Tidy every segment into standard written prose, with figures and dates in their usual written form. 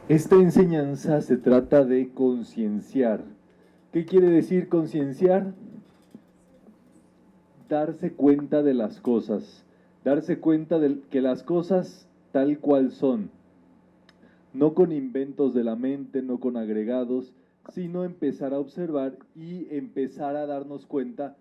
Esta enseñanza se trata de concienciar. ¿Qué quiere decir concienciar? Darse cuenta de las cosas, darse cuenta de que las cosas tal cual son, no con inventos de la mente, no con agregados, sino empezar a observar y empezar a darnos cuenta,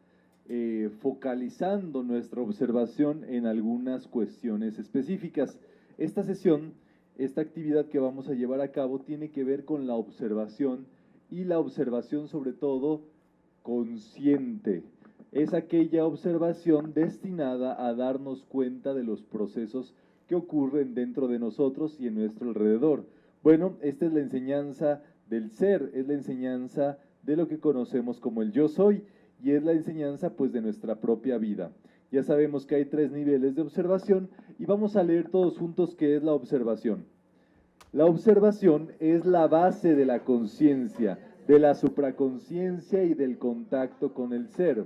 focalizando nuestra observación en algunas cuestiones específicas. Esta sesión, esta actividad que vamos a llevar a cabo tiene que ver con la observación y la observación sobre todo consciente. Es aquella observación destinada a darnos cuenta de los procesos que ocurren dentro de nosotros y en nuestro alrededor. Bueno, esta es la enseñanza del ser, es la enseñanza de lo que conocemos como el yo soy y es la enseñanza pues de nuestra propia vida. Ya sabemos que hay 3 niveles de observación y vamos a leer todos juntos qué es la observación. La observación es la base de la conciencia, de la supraconciencia y del contacto con el ser.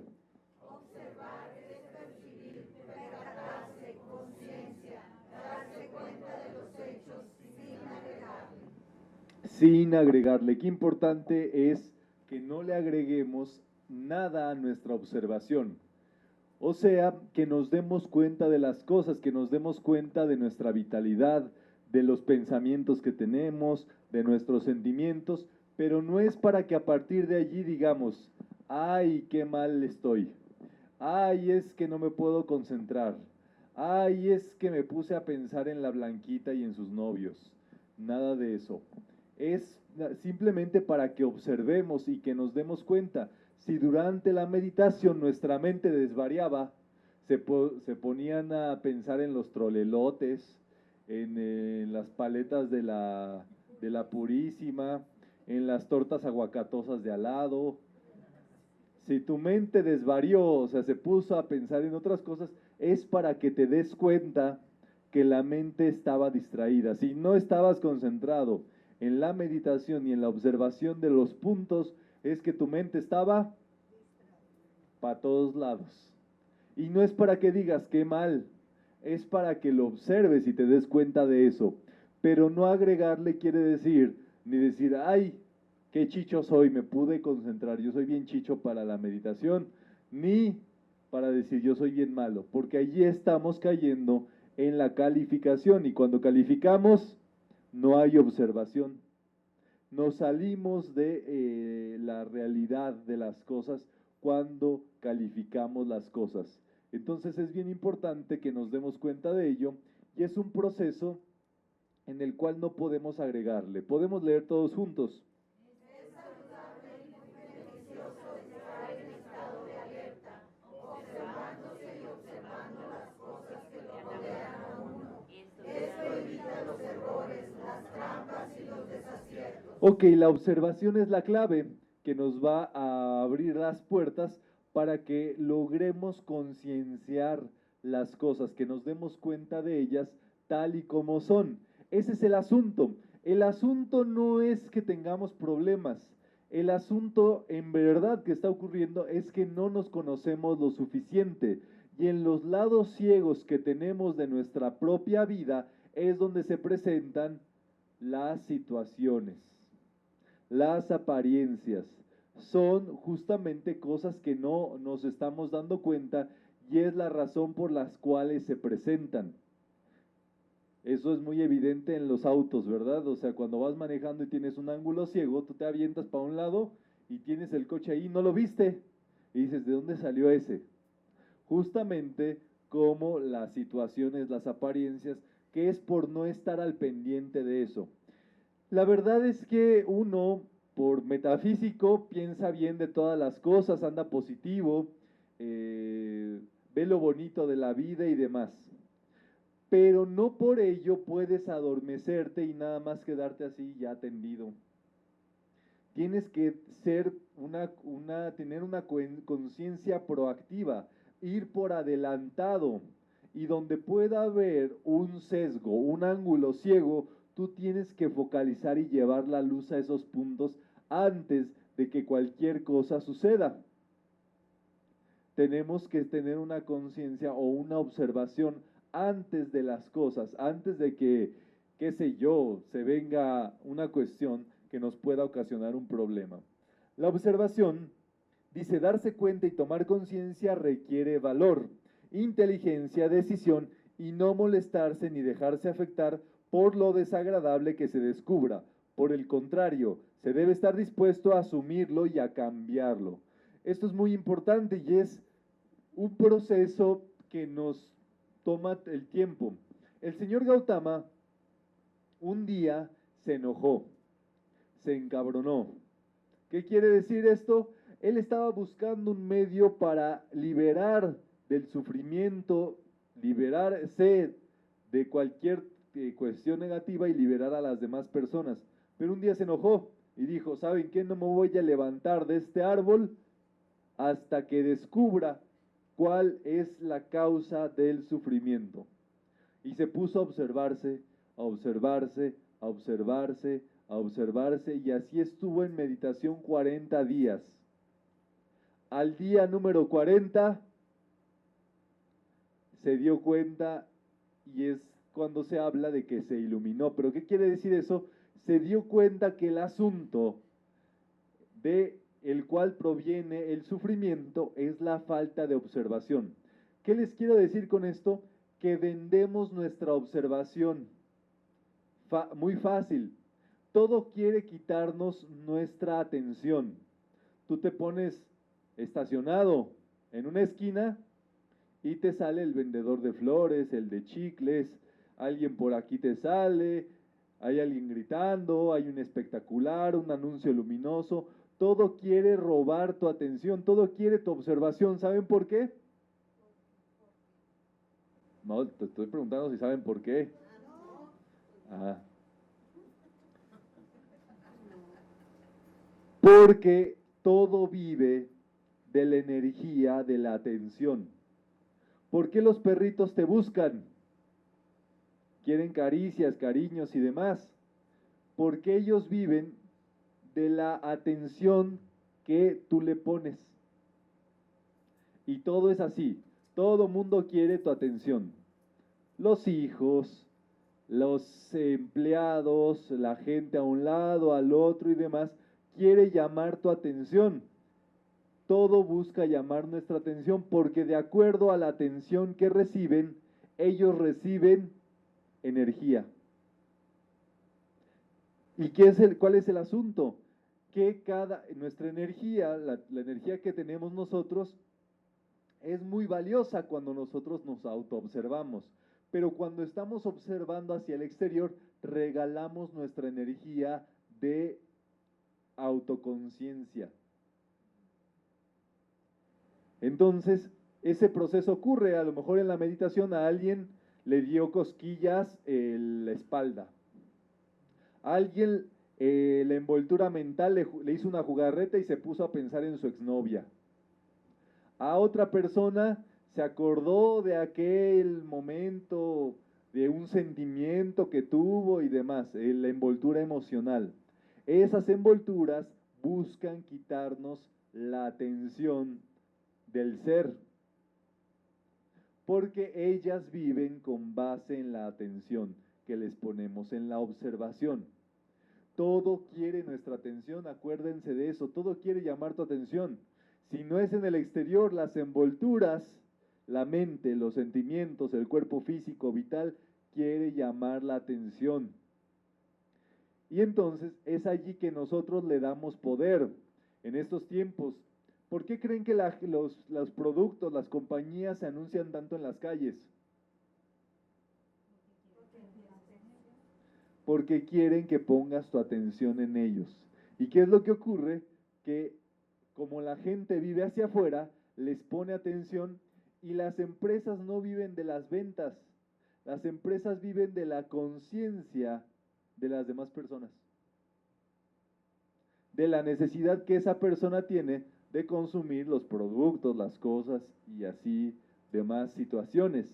Observar es percibir, percatarse, conciencia, darse cuenta de los hechos sin agregarle. Sin agregarle. Qué importante es que no le agreguemos nada a nuestra observación. O sea, que nos demos cuenta de las cosas, que nos demos cuenta de nuestra vitalidad, de los pensamientos que tenemos, de nuestros sentimientos, pero no es para que a partir de allí digamos, ay, qué mal estoy, ay, es que no me puedo concentrar, ay, es que me puse a pensar en la Blanquita y en sus novios. Nada de eso. Es simplemente para que observemos y que nos demos cuenta. Si durante la meditación nuestra mente desvariaba, se ponían a pensar en los trolelotes, en las paletas de la Purísima, en las tortas aguacatosas de al lado. Si tu mente desvarió, o sea, se puso a pensar en otras cosas, es para que te des cuenta que la mente estaba distraída. Si no estabas concentrado en la meditación y en la observación de los puntos, es que tu mente estaba para todos lados. Y no es para que digas qué mal, es para que lo observes y te des cuenta de eso. Pero no agregarle quiere decir, ni decir, ay, qué chicho soy, me pude concentrar, yo soy bien chicho para la meditación, ni para decir yo soy bien malo, porque allí estamos cayendo en la calificación y cuando calificamos no hay observación. Nos salimos de la realidad de las cosas cuando calificamos las cosas. Entonces es bien importante que nos demos cuenta de ello y es un proceso en el cual no podemos agregarle. Podemos leer todos juntos. Es saludable y muy beneficioso estar en estado de alerta, observándose y observando las cosas que lo rodean a uno. Esto evita los errores, las trampas y los desaciertos. Ok, la observación es la clave que nos va a abrir las puertas para que logremos concienciar las cosas, que nos demos cuenta de ellas tal y como son. Ese es el asunto. El asunto no es que tengamos problemas. El asunto en verdad que está ocurriendo es que no nos conocemos lo suficiente. Y en los lados ciegos que tenemos de nuestra propia vida es donde se presentan las situaciones. Las apariencias son justamente cosas que no nos estamos dando cuenta y es la razón por las cuales se presentan. Eso es muy evidente en los autos, ¿verdad? O sea, cuando vas manejando y tienes un ángulo ciego, tú te avientas para un lado y tienes el coche ahí, no lo viste. Y dices, ¿de dónde salió ese? Justamente como las situaciones, las apariencias, que es por no estar al pendiente de eso. La verdad es que uno, por metafísico, piensa bien de todas las cosas, anda positivo, ve lo bonito de la vida y demás. Pero no por ello puedes adormecerte y nada más quedarte así ya tendido. Tienes que ser tener una conciencia proactiva, ir por adelantado y donde pueda haber un sesgo, un ángulo ciego, tú tienes que focalizar y llevar la luz a esos puntos antes de que cualquier cosa suceda. Tenemos que tener una conciencia o una observación antes de las cosas, antes de que qué sé yo, se venga una cuestión que nos pueda ocasionar un problema. La observación, dice, darse cuenta y tomar conciencia requiere valor, inteligencia, decisión y no molestarse ni dejarse afectar por lo desagradable que se descubra. Por el contrario, se debe estar dispuesto a asumirlo y a cambiarlo. Esto es muy importante y es un proceso que nos toma el tiempo. El señor Gautama un día se enojó, se encabronó. ¿Qué quiere decir esto? Él estaba buscando un medio para liberar del sufrimiento, liberarse de cualquier cuestión negativa y liberar a las demás personas. Pero un día se enojó y dijo, ¿saben qué? No me voy a levantar de este árbol hasta que descubra cuál es la causa del sufrimiento. Y se puso a observarse, a observarse, a observarse, a observarse, y así estuvo en meditación 40 días. Al día número 40 se dio cuenta, y es cuando se habla de que se iluminó. ¿Pero qué quiere decir eso? Se dio cuenta que el asunto de el cual proviene el sufrimiento es la falta de observación. ¿Qué les quiero decir con esto? Que vendemos nuestra observación. Muy fácil. Todo quiere quitarnos nuestra atención. Tú te pones estacionado en una esquina y te sale el vendedor de flores, el de chicles, alguien por aquí te sale, hay alguien gritando, hay un espectacular, un anuncio luminoso. Todo quiere robar tu atención, todo quiere tu observación. ¿Saben por qué? No, te estoy preguntando si saben por qué. Ah. Porque todo vive de la energía de la atención. ¿Por qué los perritos te buscan? Quieren caricias, cariños y demás. Porque ellos viven de la atención que tú le pones. Y todo es así. Todo mundo quiere tu atención. Los hijos, los empleados, la gente a un lado, al otro y demás, quiere llamar tu atención. Todo busca llamar nuestra atención porque de acuerdo a la atención que reciben, ellos reciben energía. ¿Y cuál es el asunto? Que nuestra energía, la energía que tenemos nosotros, es muy valiosa cuando nosotros nos autoobservamos. Pero cuando estamos observando hacia el exterior, regalamos nuestra energía de autoconciencia. Entonces, ese proceso ocurre, a lo mejor en la meditación a alguien le dio cosquillas en la espalda. A alguien la envoltura mental le hizo una jugarreta y se puso a pensar en su exnovia. A otra persona se acordó de aquel momento, de un sentimiento que tuvo y demás, la envoltura emocional. Esas envolturas buscan quitarnos la atención del ser, porque ellas viven con base en la atención que les ponemos en la observación. Todo quiere nuestra atención, acuérdense de eso, todo quiere llamar tu atención. Si no es en el exterior, las envolturas, la mente, los sentimientos, el cuerpo físico, vital, quiere llamar la atención. Y entonces es allí que nosotros le damos poder. En estos tiempos, ¿por qué creen que los productos, las compañías se anuncian tanto en las calles? Porque quieren que pongas tu atención en ellos. ¿Y qué es lo que ocurre? Que como la gente vive hacia afuera, les pone atención y las empresas no viven de las ventas. Las empresas viven de la conciencia de las demás personas. De la necesidad que esa persona tiene de consumir los productos, las cosas y así demás situaciones.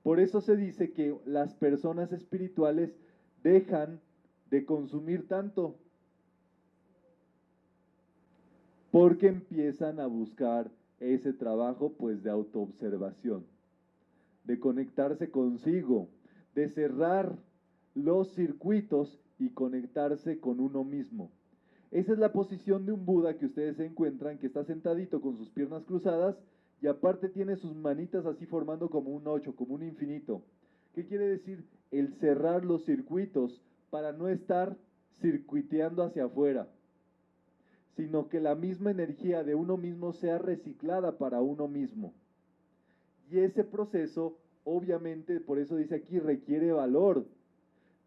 Por eso se dice que las personas espirituales dejan de consumir tanto, porque empiezan a buscar ese trabajo pues de autoobservación, de conectarse consigo, de cerrar los circuitos y conectarse con uno mismo. Esa es la posición de un Buda que ustedes se encuentran, que está sentadito con sus piernas cruzadas y aparte tiene sus manitas así formando como un 8, como un infinito. ¿Qué quiere decir? El cerrar los circuitos para no estar circuiteando hacia afuera, sino que la misma energía de uno mismo sea reciclada para uno mismo. Y ese proceso, obviamente, por eso dice aquí, requiere valor.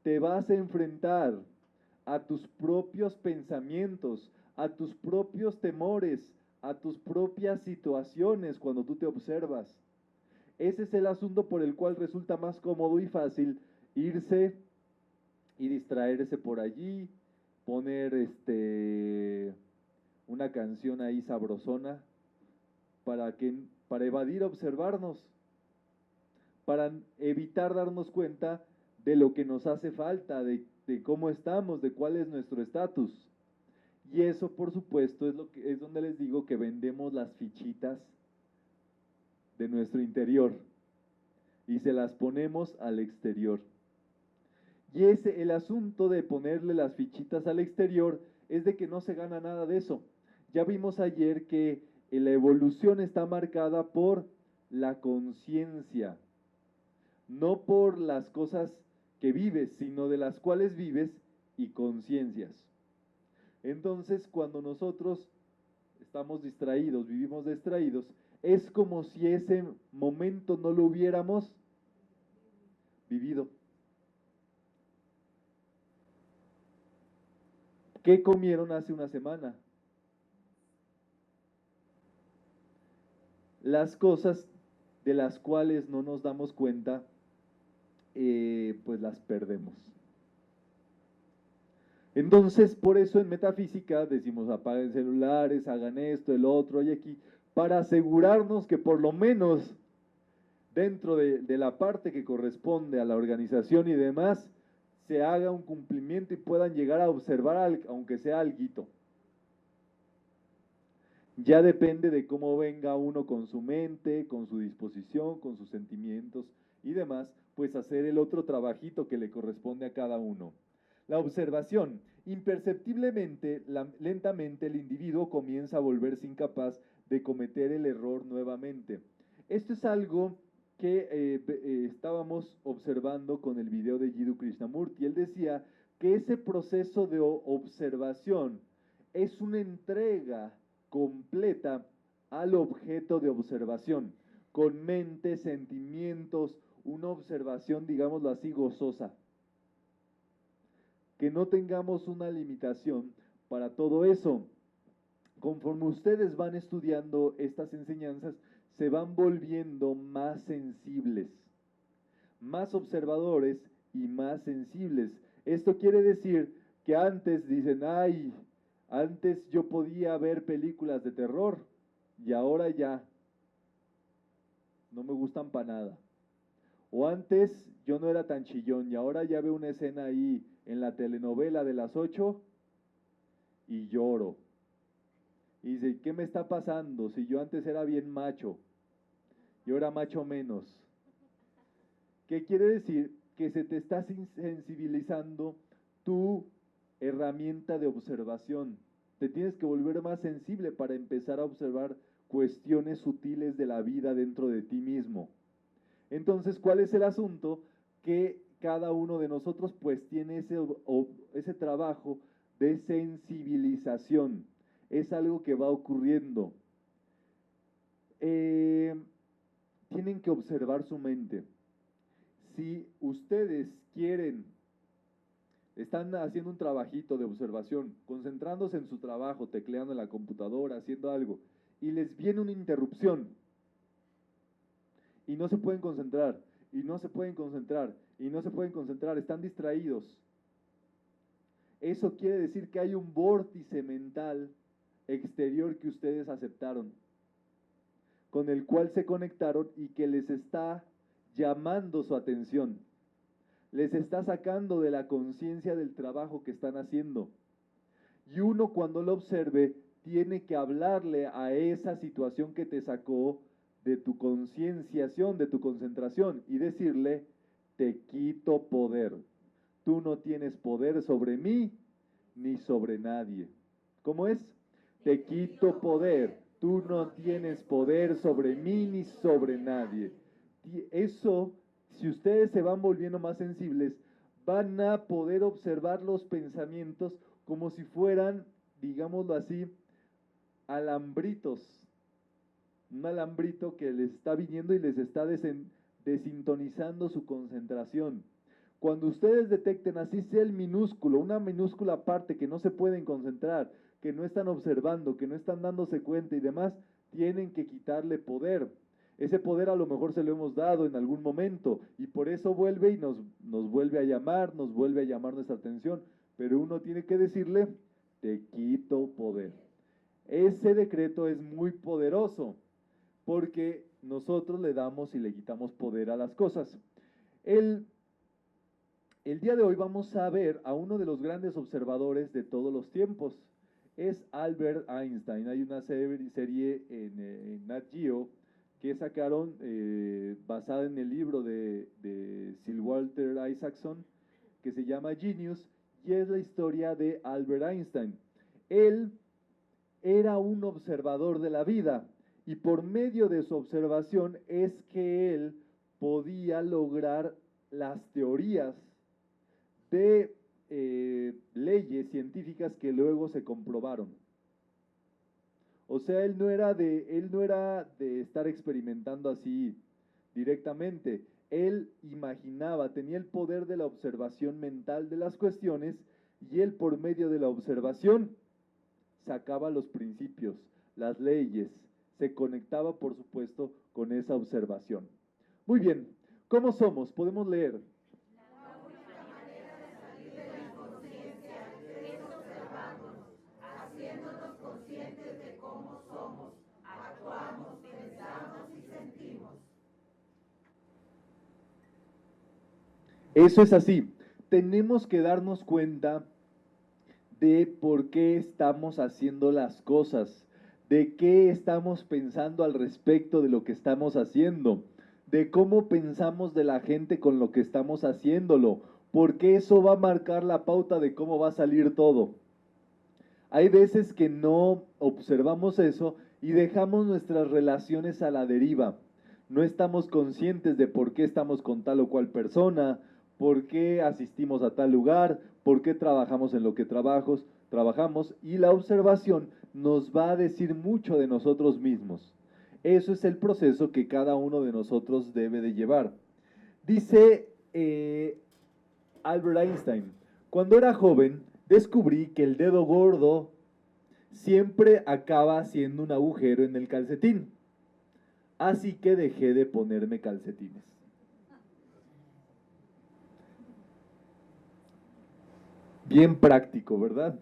Te vas a enfrentar a tus propios pensamientos, a tus propios temores, a tus propias situaciones cuando tú te observas. Ese es el asunto por el cual resulta más cómodo y fácil irse y distraerse por allí, poner una canción ahí sabrosona para evadir observarnos, para evitar darnos cuenta de lo que nos hace falta, de cómo estamos, de cuál es nuestro estatus. Y eso, por supuesto, es donde les digo que vendemos las fichitas de nuestro interior y se las ponemos al exterior. Y el asunto de ponerle las fichitas al exterior es de que no se gana nada de eso. Ya vimos ayer que la evolución está marcada por la conciencia, no por las cosas que vives, sino de las cuales vives y conciencias. Entonces, cuando nosotros estamos distraídos, vivimos distraídos, es como si ese momento no lo hubiéramos vivido. ¿Qué comieron hace una semana? Las cosas de las cuales no nos damos cuenta, pues las perdemos. Entonces, por eso en metafísica decimos apaguen celulares, hagan esto, el otro y aquí, para asegurarnos que por lo menos dentro de la parte que corresponde a la organización y demás, se haga un cumplimiento y puedan llegar a observar, aunque sea alguito. Ya depende de cómo venga uno con su mente, con su disposición, con sus sentimientos y demás, pues hacer el otro trabajito que le corresponde a cada uno. La observación. Imperceptiblemente, lentamente el individuo comienza a volverse incapaz de cometer el error nuevamente. Esto es algo que estábamos observando con el video de Jiddu Krishnamurti. Él decía que ese proceso de observación es una entrega completa al objeto de observación, con mente, sentimientos, una observación, digámoslo así, gozosa. Que no tengamos una limitación para todo eso. Conforme ustedes van estudiando estas enseñanzas, se van volviendo más sensibles, más observadores y más sensibles. Esto quiere decir que antes dicen, ay, antes yo podía ver películas de terror y ahora ya no me gustan para nada. O antes yo no era tan chillón y ahora ya veo una escena ahí en la telenovela de las 8 y lloro. Y dice, ¿qué me está pasando? Si yo antes era bien macho y ahora macho menos. ¿Qué quiere decir? Que se te está sensibilizando tu herramienta de observación. Te tienes que volver más sensible para empezar a observar cuestiones sutiles de la vida dentro de ti mismo. Entonces, ¿cuál es el asunto? Que cada uno de nosotros pues tiene ese trabajo de sensibilización. Es algo que va ocurriendo. Tienen que observar su mente. Si ustedes quieren, están haciendo un trabajito de observación, concentrándose en su trabajo, tecleando en la computadora, haciendo algo, y les viene una interrupción, y no se pueden concentrar, y no se pueden concentrar, y no se pueden concentrar, están distraídos. Eso quiere decir que hay un vórtice mental exterior que ustedes aceptaron, con el cual se conectaron y que les está llamando su atención. Les está sacando de la conciencia del trabajo que están haciendo. Y uno cuando lo observe tiene que hablarle a esa situación que te sacó de tu concienciación, de tu concentración y decirle, te quito poder. tú no tienes poder sobre mí ni sobre nadie. ¿Cómo es? Te quito poder, tú no tienes poder sobre mí ni sobre nadie. Y eso, si ustedes se van volviendo más sensibles, van a poder observar los pensamientos como si fueran, digámoslo así, alambritos. Un alambrito que les está viniendo y les está desintonizando su concentración. Cuando ustedes detecten, así sea el minúsculo, una minúscula parte que no se pueden concentrar, que no están observando, que no están dándose cuenta y demás, tienen que quitarle poder. Ese poder a lo mejor se lo hemos dado en algún momento y por eso vuelve y nos vuelve a llamar, nos vuelve a llamar nuestra atención. Pero uno tiene que decirle, te quito poder. Ese decreto es muy poderoso porque nosotros le damos y le quitamos poder a las cosas. El día de hoy vamos a ver a uno de los grandes observadores de todos los tiempos. Es Albert Einstein. Hay una serie en Nat Geo que sacaron basada en el libro de Sir Walter Isaacson que se llama Genius y es la historia de Albert Einstein. Él era un observador de la vida y por medio de su observación es que él podía lograr las teorías de leyes científicas que luego se comprobaron. O sea, él no era de estar experimentando así directamente. Él imaginaba, tenía el poder de la observación mental de las cuestiones y él por medio de la observación sacaba los principios, las leyes, se conectaba por supuesto con esa observación. Muy bien, ¿cómo somos? Podemos leer. La única manera de salir de la inconsciencia es observándonos, haciéndonos conscientes de cómo somos, actuamos, pensamos y sentimos. Eso es así. Tenemos que darnos cuenta de por qué estamos haciendo las cosas, de qué estamos pensando al respecto de lo que estamos haciendo, de cómo pensamos de la gente con lo que estamos haciéndolo, porque eso va a marcar la pauta de cómo va a salir todo. Hay veces que no observamos eso y dejamos nuestras relaciones a la deriva. No estamos conscientes de por qué estamos con tal o cual persona, por qué asistimos a tal lugar, por qué trabajamos en lo que trabajamos y la observación nos va a decir mucho de nosotros mismos. Eso es el proceso que cada uno de nosotros debe de llevar. Dice Albert Einstein, cuando era joven descubrí que el dedo gordo siempre acaba haciendo un agujero en el calcetín. Así que dejé de ponerme calcetines. Bien práctico, ¿verdad?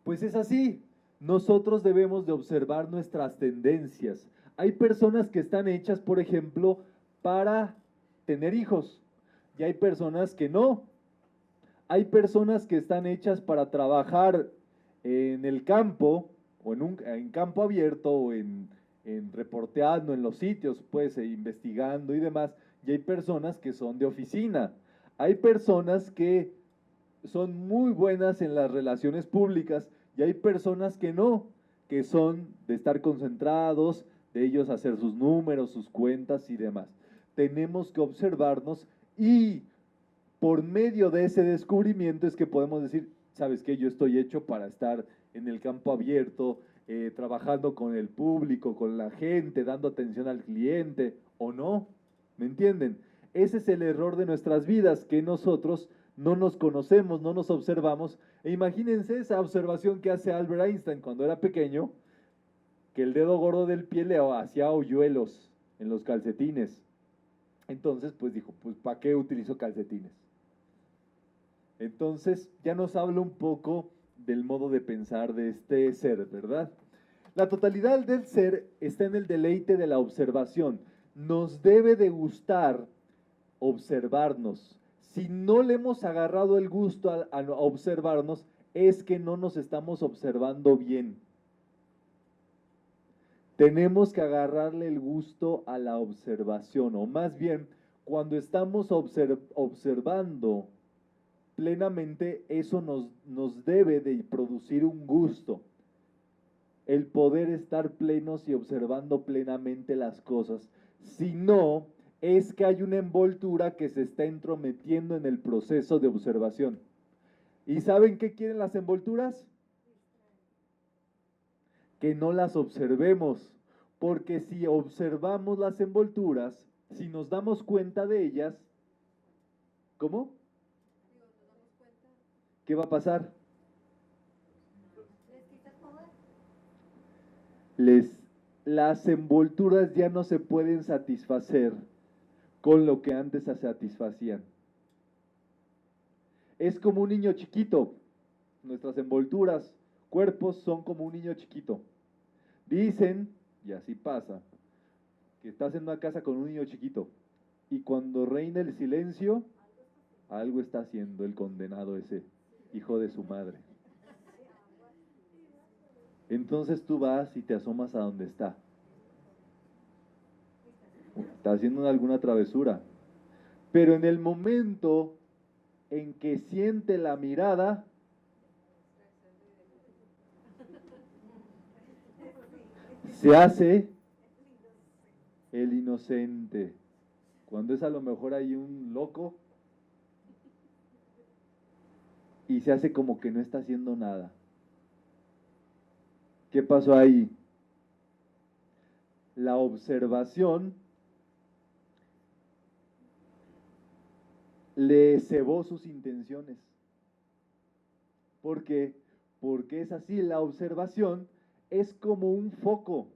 Pues es así. Nosotros debemos de observar nuestras tendencias. Hay personas que están hechas, por ejemplo, para tener hijos. Y hay personas que no. Hay personas que están hechas para trabajar en el campo o en campo abierto o en reporteando en los sitios, pues, investigando y demás. Y hay personas que son de oficina. Hay personas que son muy buenas en las relaciones públicas y hay personas que no, que son de estar concentrados, de ellos hacer sus números, sus cuentas y demás. Tenemos que observarnos y por medio de ese descubrimiento es que podemos decir, ¿sabes qué? Yo estoy hecho para estar en el campo abierto, trabajando con el público, con la gente, dando atención al cliente, o no, ¿me entienden? Ese es el error de nuestras vidas, que nosotros no nos conocemos, no nos observamos, e imagínense esa observación que hace Albert Einstein cuando era pequeño, que el dedo gordo del pie le hacía hoyuelos en los calcetines. Entonces, pues dijo, pues ¿para qué utilizo calcetines? Entonces, ya nos habla un poco del modo de pensar de este ser, ¿verdad? La totalidad del ser está en el deleite de la observación. Nos debe de gustar observarnos. Si no le hemos agarrado el gusto a observarnos, es que no nos estamos observando bien. Tenemos que agarrarle el gusto a la observación, o más bien, cuando estamos observando, plenamente, eso nos debe de producir un gusto. El poder estar plenos y observando plenamente las cosas. Si no, es que hay una envoltura que se está entrometiendo en el proceso de observación. ¿Y saben qué quieren las envolturas? Que no las observemos, porque si observamos las envolturas, si nos damos cuenta de ellas, ¿cómo? ¿Qué va a pasar? Las envolturas ya no se pueden satisfacer con lo que antes se satisfacían. Es como un niño chiquito. Nuestras envolturas, cuerpos son como un niño chiquito. Dicen, y así pasa, que estás en una casa con un niño chiquito y cuando reina el silencio, algo está haciendo el condenado ese, hijo de su madre. Entonces tú vas y te asomas a donde está. Está haciendo alguna travesura. Pero en el momento en que siente la mirada, se hace el inocente. Cuando es a lo mejor hay un loco y se hace como que no está haciendo nada. ¿Qué pasó ahí? La observación le cebó sus intenciones. ¿Por qué? Porque es así, la observación es como un foco,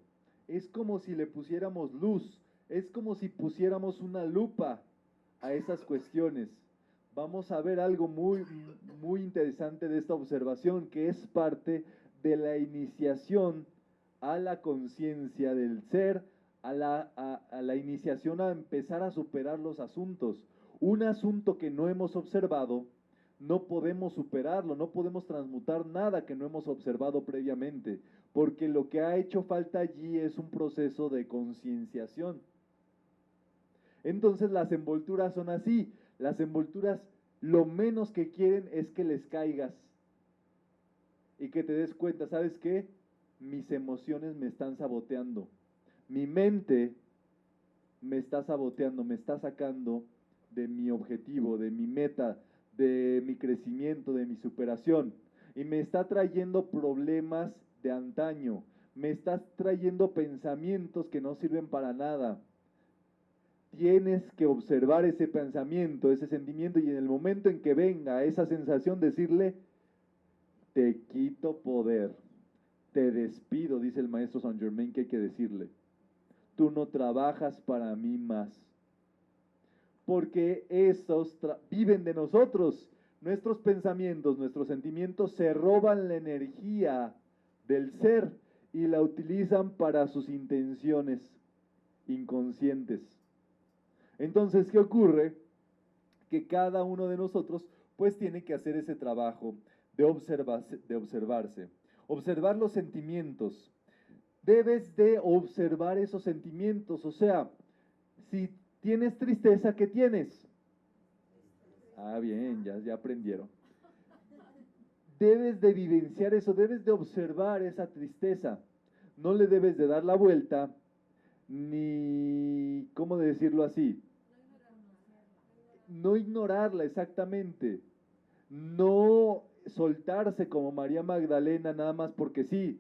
es como si le pusiéramos luz, es como si pusiéramos una lupa a esas cuestiones. Vamos a ver algo muy interesante de esta observación, que es parte de la iniciación a la conciencia del ser, a la iniciación a empezar a superar los asuntos. Un asunto que no hemos observado, no podemos superarlo, no podemos transmutar nada que no hemos observado previamente, porque lo que ha hecho falta allí es un proceso de concienciación. Entonces las envolturas son así, las envolturas lo menos que quieren es que les caigas y que te des cuenta, ¿sabes qué? Mis emociones me están saboteando, mi mente me está saboteando, me está sacando de mi objetivo, de mi meta, de mi crecimiento, de mi superación. Y me está trayendo problemas de antaño, me está trayendo pensamientos que no sirven para nada. Tienes que observar ese pensamiento, ese sentimiento, y en el momento en que venga esa sensación, decirle, te quito poder, te despido, dice el maestro Saint Germain, que hay que decirle. Tú no trabajas para mí más. Porque estos viven de nosotros. Nuestros pensamientos, nuestros sentimientos se roban la energía del ser y la utilizan para sus intenciones inconscientes. Entonces, ¿qué ocurre? Que cada uno de nosotros pues tiene que hacer ese trabajo de observarse. Observar los sentimientos. Debes de observar esos sentimientos. O sea, si tienes tristeza, ¿qué tienes? Ah, bien, ya aprendieron. Debes de vivenciar eso, debes de observar esa tristeza. No le debes de dar la vuelta, ni, ¿cómo decirlo así? No ignorarla exactamente. No soltarse como María Magdalena nada más porque sí.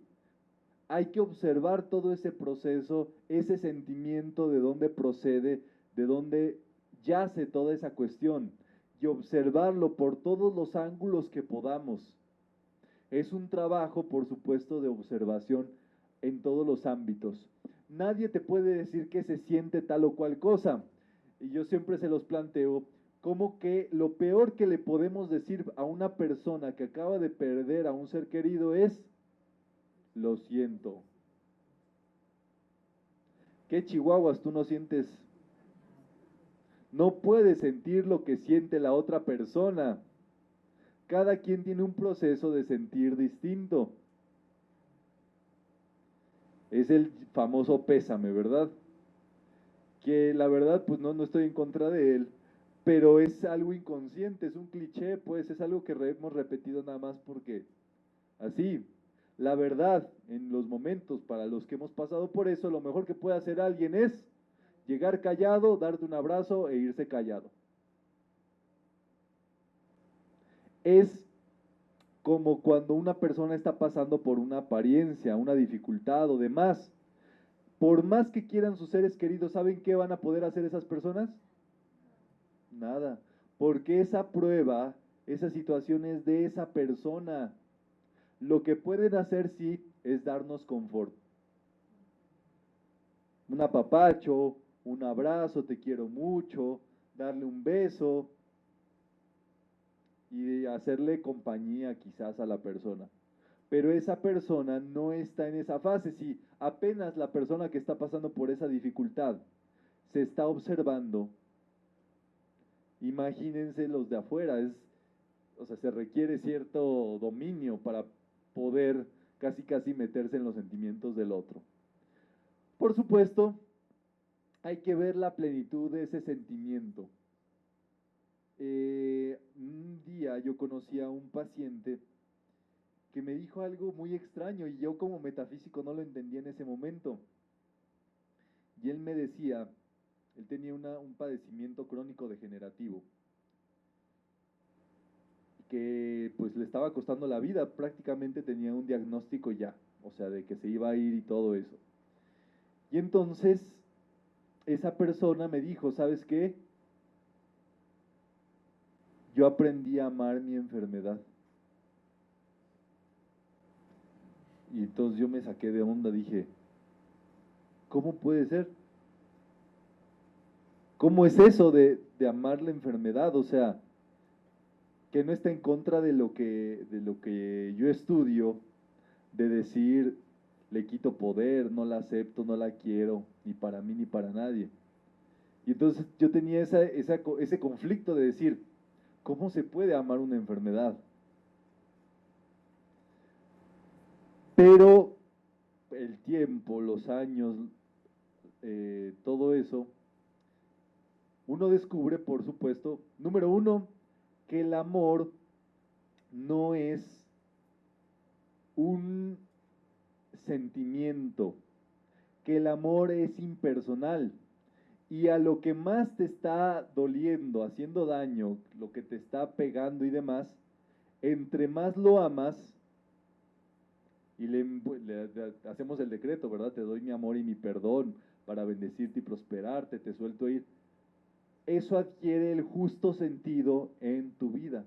Hay que observar todo ese proceso, ese sentimiento, de dónde procede, de dónde yace toda esa cuestión, y observarlo por todos los ángulos que podamos. Es un trabajo, por supuesto, de observación en todos los ámbitos. Nadie te puede decir que se siente tal o cual cosa. Y yo siempre se los planteo como que lo peor que le podemos decir a una persona que acaba de perder a un ser querido es, lo siento. ¿Qué chihuahuas tú no sientes? No puedes sentir lo que siente la otra persona. Cada quien tiene un proceso de sentir distinto. Es el famoso pésame, ¿verdad? Que la verdad, pues no estoy en contra de él, pero es algo inconsciente, es un cliché, pues es algo que hemos repetido nada más porque así. La verdad, en los momentos para los que hemos pasado por eso, lo mejor que puede hacer alguien es llegar callado, darte un abrazo e irse callado. Es como cuando una persona está pasando por una apariencia, una dificultad o demás. Por más que quieran sus seres queridos, ¿saben qué van a poder hacer esas personas? Nada. Porque esa prueba, esa situación es de esa persona. Lo que pueden hacer sí es darnos confort. Un apapacho, un abrazo, te quiero mucho, darle un beso y hacerle compañía quizás a la persona. Pero esa persona no está en esa fase. Si apenas la persona que está pasando por esa dificultad se está observando, imagínense los de afuera. O sea, se requiere cierto dominio para poder casi meterse en los sentimientos del otro. Por supuesto, hay que ver la plenitud de ese sentimiento. Un día yo conocí a un paciente que me dijo algo muy extraño y yo como metafísico no lo entendía en ese momento. Y él me decía, él tenía un padecimiento crónico degenerativo que pues le estaba costando la vida, prácticamente tenía un diagnóstico ya, o sea, de que se iba a ir y todo eso. Y entonces esa persona me dijo, ¿sabes qué? Yo aprendí a amar mi enfermedad. Y entonces yo me saqué de onda, dije, ¿cómo puede ser? ¿Cómo es eso de amar la enfermedad? O sea, que no está en contra de lo que yo estudio, de decir, le quito poder, no la acepto, no la quiero, ni para mí ni para nadie. Y entonces yo tenía ese conflicto de decir, ¿cómo se puede amar una enfermedad? Pero el tiempo, los años, todo eso, uno descubre, por supuesto, número uno, que el amor no es un sentimiento, que el amor es impersonal y a lo que más te está doliendo, haciendo daño, lo que te está pegando y demás, entre más lo amas y hacemos el decreto, ¿verdad? Te doy mi amor y mi perdón para bendecirte y prosperarte, te suelto ir. Eso adquiere el justo sentido en tu vida.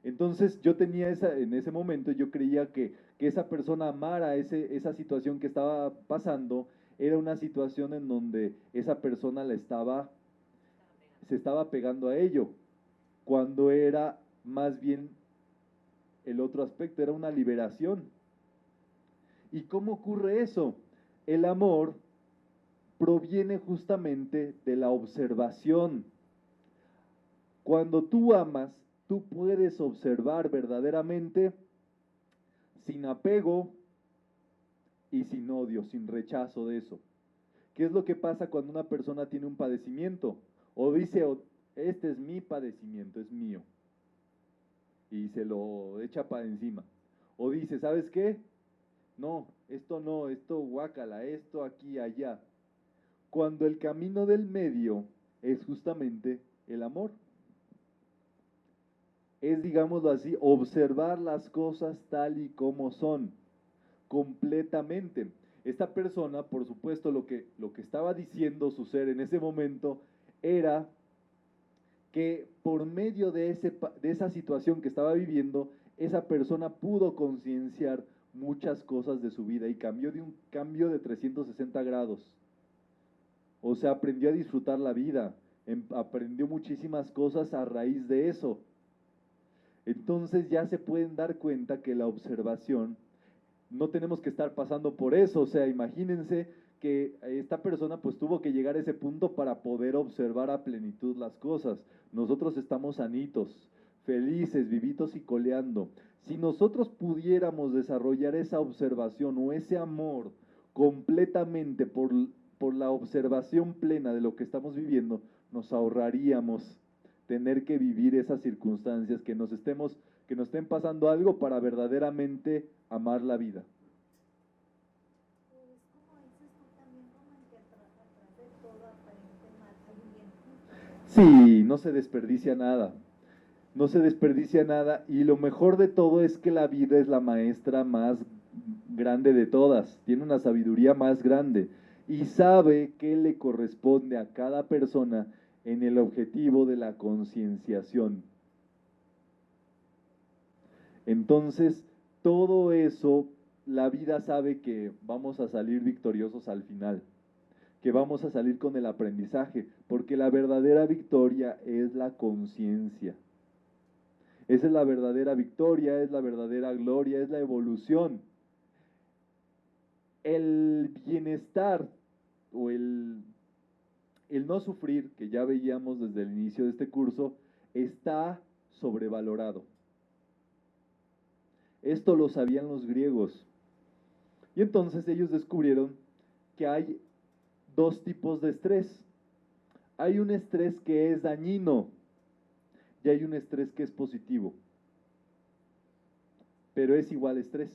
Entonces yo tenía en ese momento, yo creía que esa persona amara esa situación que estaba pasando, era una situación en donde esa persona se estaba pegando a ello, cuando era más bien el otro aspecto, era una liberación. ¿Y cómo ocurre eso? El amor proviene justamente de la observación. Cuando tú amas, tú puedes observar verdaderamente sin apego y sin odio, sin rechazo de eso. ¿Qué es lo que pasa cuando una persona tiene un padecimiento? O dice, este es mi padecimiento, es mío. Y se lo echa para encima. O dice, ¿sabes qué? No, esto guácala, esto aquí, allá. Cuando el camino del medio es justamente el amor. Es, digámoslo así, observar las cosas tal y como son, completamente. Esta persona, por supuesto, lo que estaba diciendo su ser en ese momento era que por medio de esa situación que estaba viviendo, esa persona pudo concienciar muchas cosas de su vida y cambió de un cambio de 360 grados. O sea, aprendió a disfrutar la vida, aprendió muchísimas cosas a raíz de eso. Entonces ya se pueden dar cuenta que la observación, no tenemos que estar pasando por eso, o sea, imagínense que esta persona pues tuvo que llegar a ese punto para poder observar a plenitud las cosas. Nosotros estamos sanitos, felices, vivitos y coleando. Si nosotros pudiéramos desarrollar esa observación o ese amor completamente por la observación plena de lo que estamos viviendo, nos ahorraríamos tener que vivir esas circunstancias, que nos estén pasando algo para verdaderamente amar la vida. Sí, no se desperdicia nada. No se desperdicia nada y lo mejor de todo es que la vida es la maestra más grande de todas, tiene una sabiduría más grande y sabe qué le corresponde a cada persona en el objetivo de la concienciación. Entonces, todo eso, la vida sabe que vamos a salir victoriosos al final, que vamos a salir con el aprendizaje, porque la verdadera victoria es la conciencia. Esa es la verdadera victoria, es la verdadera gloria, es la evolución. El bienestar o el no sufrir, que ya veíamos desde el inicio de este curso, está sobrevalorado. Esto lo sabían los griegos. Y entonces ellos descubrieron que hay dos tipos de estrés. Hay un estrés que es dañino y hay un estrés que es positivo. Pero es igual estrés.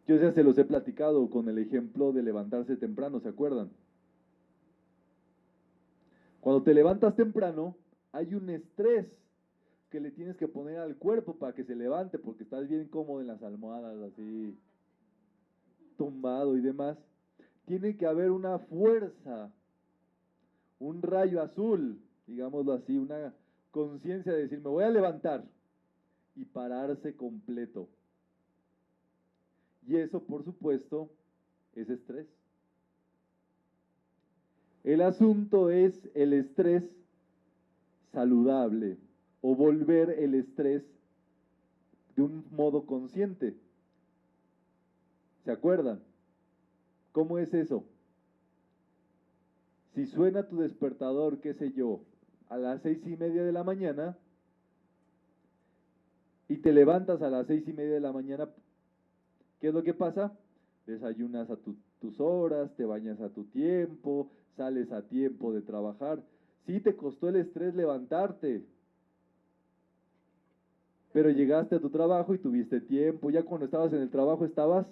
Yo ya se los he platicado con el ejemplo de levantarse temprano, ¿se acuerdan? Cuando te levantas temprano, hay un estrés que le tienes que poner al cuerpo para que se levante, porque estás bien cómodo en las almohadas, así, tumbado y demás. Tiene que haber una fuerza, un rayo azul, digámoslo así, una conciencia de decir, me voy a levantar y pararse completo. Y eso, por supuesto, es estrés. El asunto es el estrés saludable o volver el estrés de un modo consciente. ¿Se acuerdan? ¿Cómo es eso? Si suena tu despertador, qué sé yo, a las 6:30 de la mañana y te levantas a las 6:30 de la mañana, ¿qué es lo que pasa? Desayunas a tus horas, te bañas a tu tiempo, sales a tiempo de trabajar. Sí te costó el estrés levantarte, pero llegaste a tu trabajo y tuviste tiempo. Ya cuando estabas en el trabajo estabas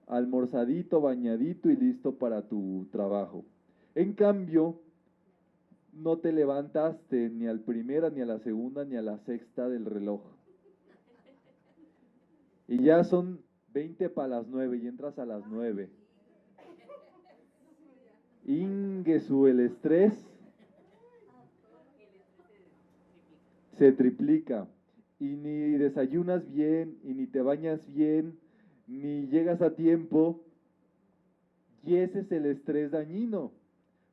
almorzadito, bañadito y listo para tu trabajo. En cambio, no te levantaste ni a la primera, ni a la segunda, ni a la sexta del reloj. Y ya son 20 para las 9 y entras a las 9. Ingesu, el estrés se triplica. Y ni desayunas bien, y ni te bañas bien, ni llegas a tiempo. Y ese es el estrés dañino.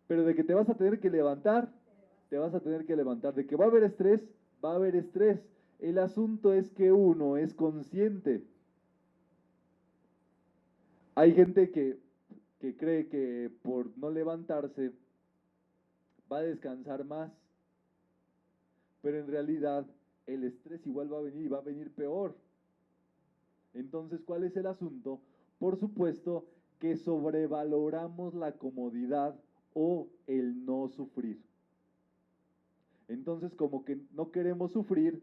Pero de que te vas a tener que levantar, te vas a tener que levantar. De que va a haber estrés, va a haber estrés. El asunto es que uno es consciente. Hay gente que cree que por no levantarse va a descansar más. Pero en realidad el estrés igual va a venir y va a venir peor. Entonces, ¿cuál es el asunto? Por supuesto que sobrevaloramos la comodidad o el no sufrir. Entonces, como que no queremos sufrir,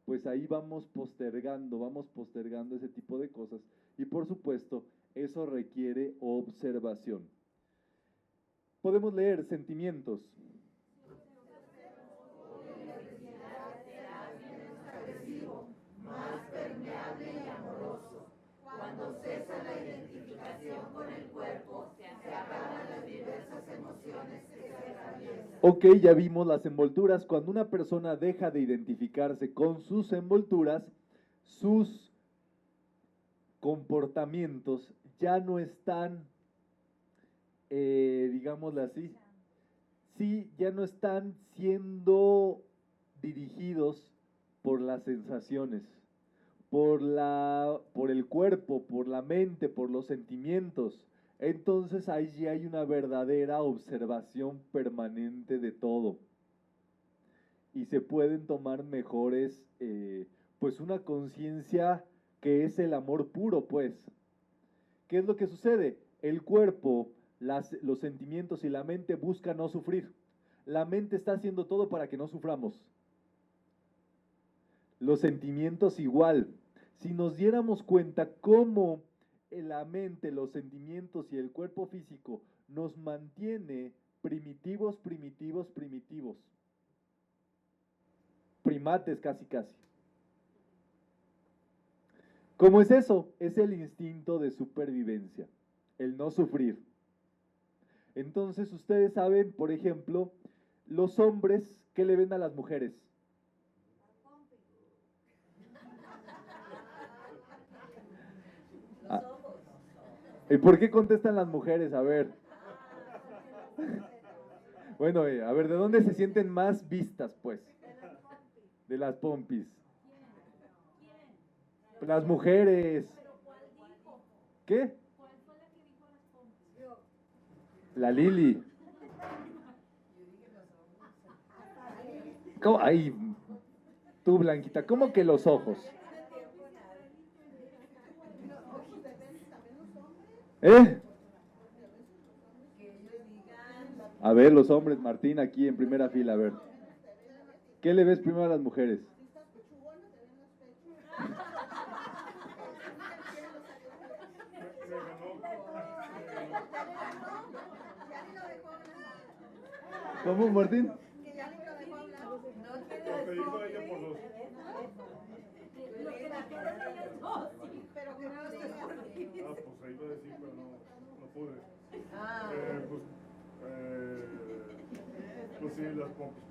pues ahí vamos postergando ese tipo de cosas. Y por supuesto, eso requiere observación. Podemos leer sentimientos. Más permeable y amoroso. Cuando cesa la identificación con el cuerpo, se acaban las diversas emociones que se atraviesan. Ok, ya vimos las envolturas. Cuando una persona deja de identificarse con sus envolturas, sus comportamientos ya no están, digámoslo así, sí, ya no están siendo dirigidos por las sensaciones, por el cuerpo, por la mente, por los sentimientos. Entonces allí hay una verdadera observación permanente de todo. Y se pueden tomar mejores, pues una conciencia que es el amor puro, pues. ¿Qué es lo que sucede? El cuerpo los sentimientos y la mente buscan no sufrir. La mente está haciendo todo para que no suframos. Los sentimientos igual. Si nos diéramos cuenta cómo la mente, los sentimientos y el cuerpo físico nos mantiene primitivos, primitivos, primitivos. Primates casi, casi. ¿Cómo es eso? Es el instinto de supervivencia, el no sufrir. Entonces ustedes saben, por ejemplo, los hombres, ¿qué le ven a las mujeres? Ah, ¿y por qué contestan las mujeres? A ver. Bueno, a ver, ¿de dónde se sienten más vistas, pues? De las pompis. Las mujeres. ¿Qué? La Lili. ¿Cómo? Ay, tú, Blanquita, ¿cómo que los ojos? ¿Eh? A ver, los hombres, Martín, aquí en primera fila, a ver. ¿Qué le ves primero a las mujeres? ¿Cómo, Martín? Que ya ni lo dejó hablar. No Lo que dijo ella por dos. Lo que dijeron ellos dos, sí, pero que no lo digas. Ah, pues ahí iba a decir, pero no pude. Ah. Pues sí, las pompis.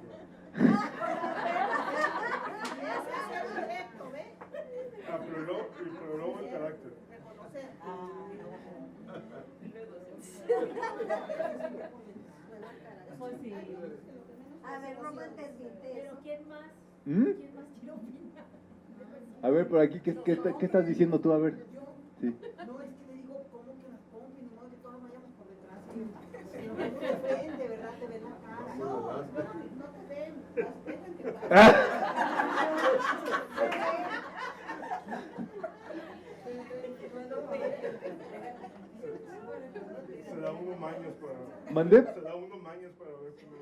Ese es el directo, ¿ve? Ah, pero luego el carácter. Reconocer. Pues sí. A ver, no me entendiste. ¿Pero quién más? ¿Quién más quiere opinar? A ver, por aquí, ¿qué estás diciendo tú? A ver. Sí. No, es que le digo, ¿cómo que las pompis? Ni modo que todos vayamos por detrás. Pero no te ven, de verdad, te ven la cara. No, espérame, no te ven. Las dejan que Se da uno mañas para... ¿Mandé? Se da uno mañas para ver primero.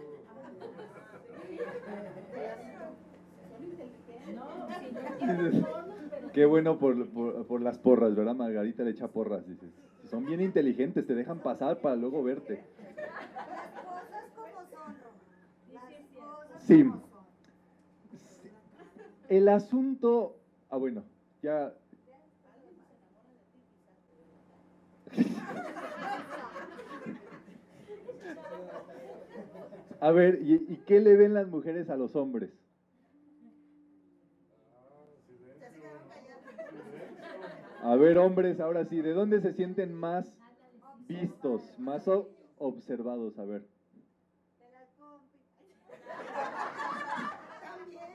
Qué bueno por las porras, ¿verdad? Margarita le echa porras, dices. Son bien inteligentes, te dejan pasar para luego verte. Las cosas como son, Roma. Las cosas Sí. como son. El asunto... Ah, bueno, ya... A ver, ¿y qué le ven las mujeres a los hombres? A ver, hombres, ahora sí, ¿de dónde se sienten más vistos, más observados? A ver. De las pompis. También.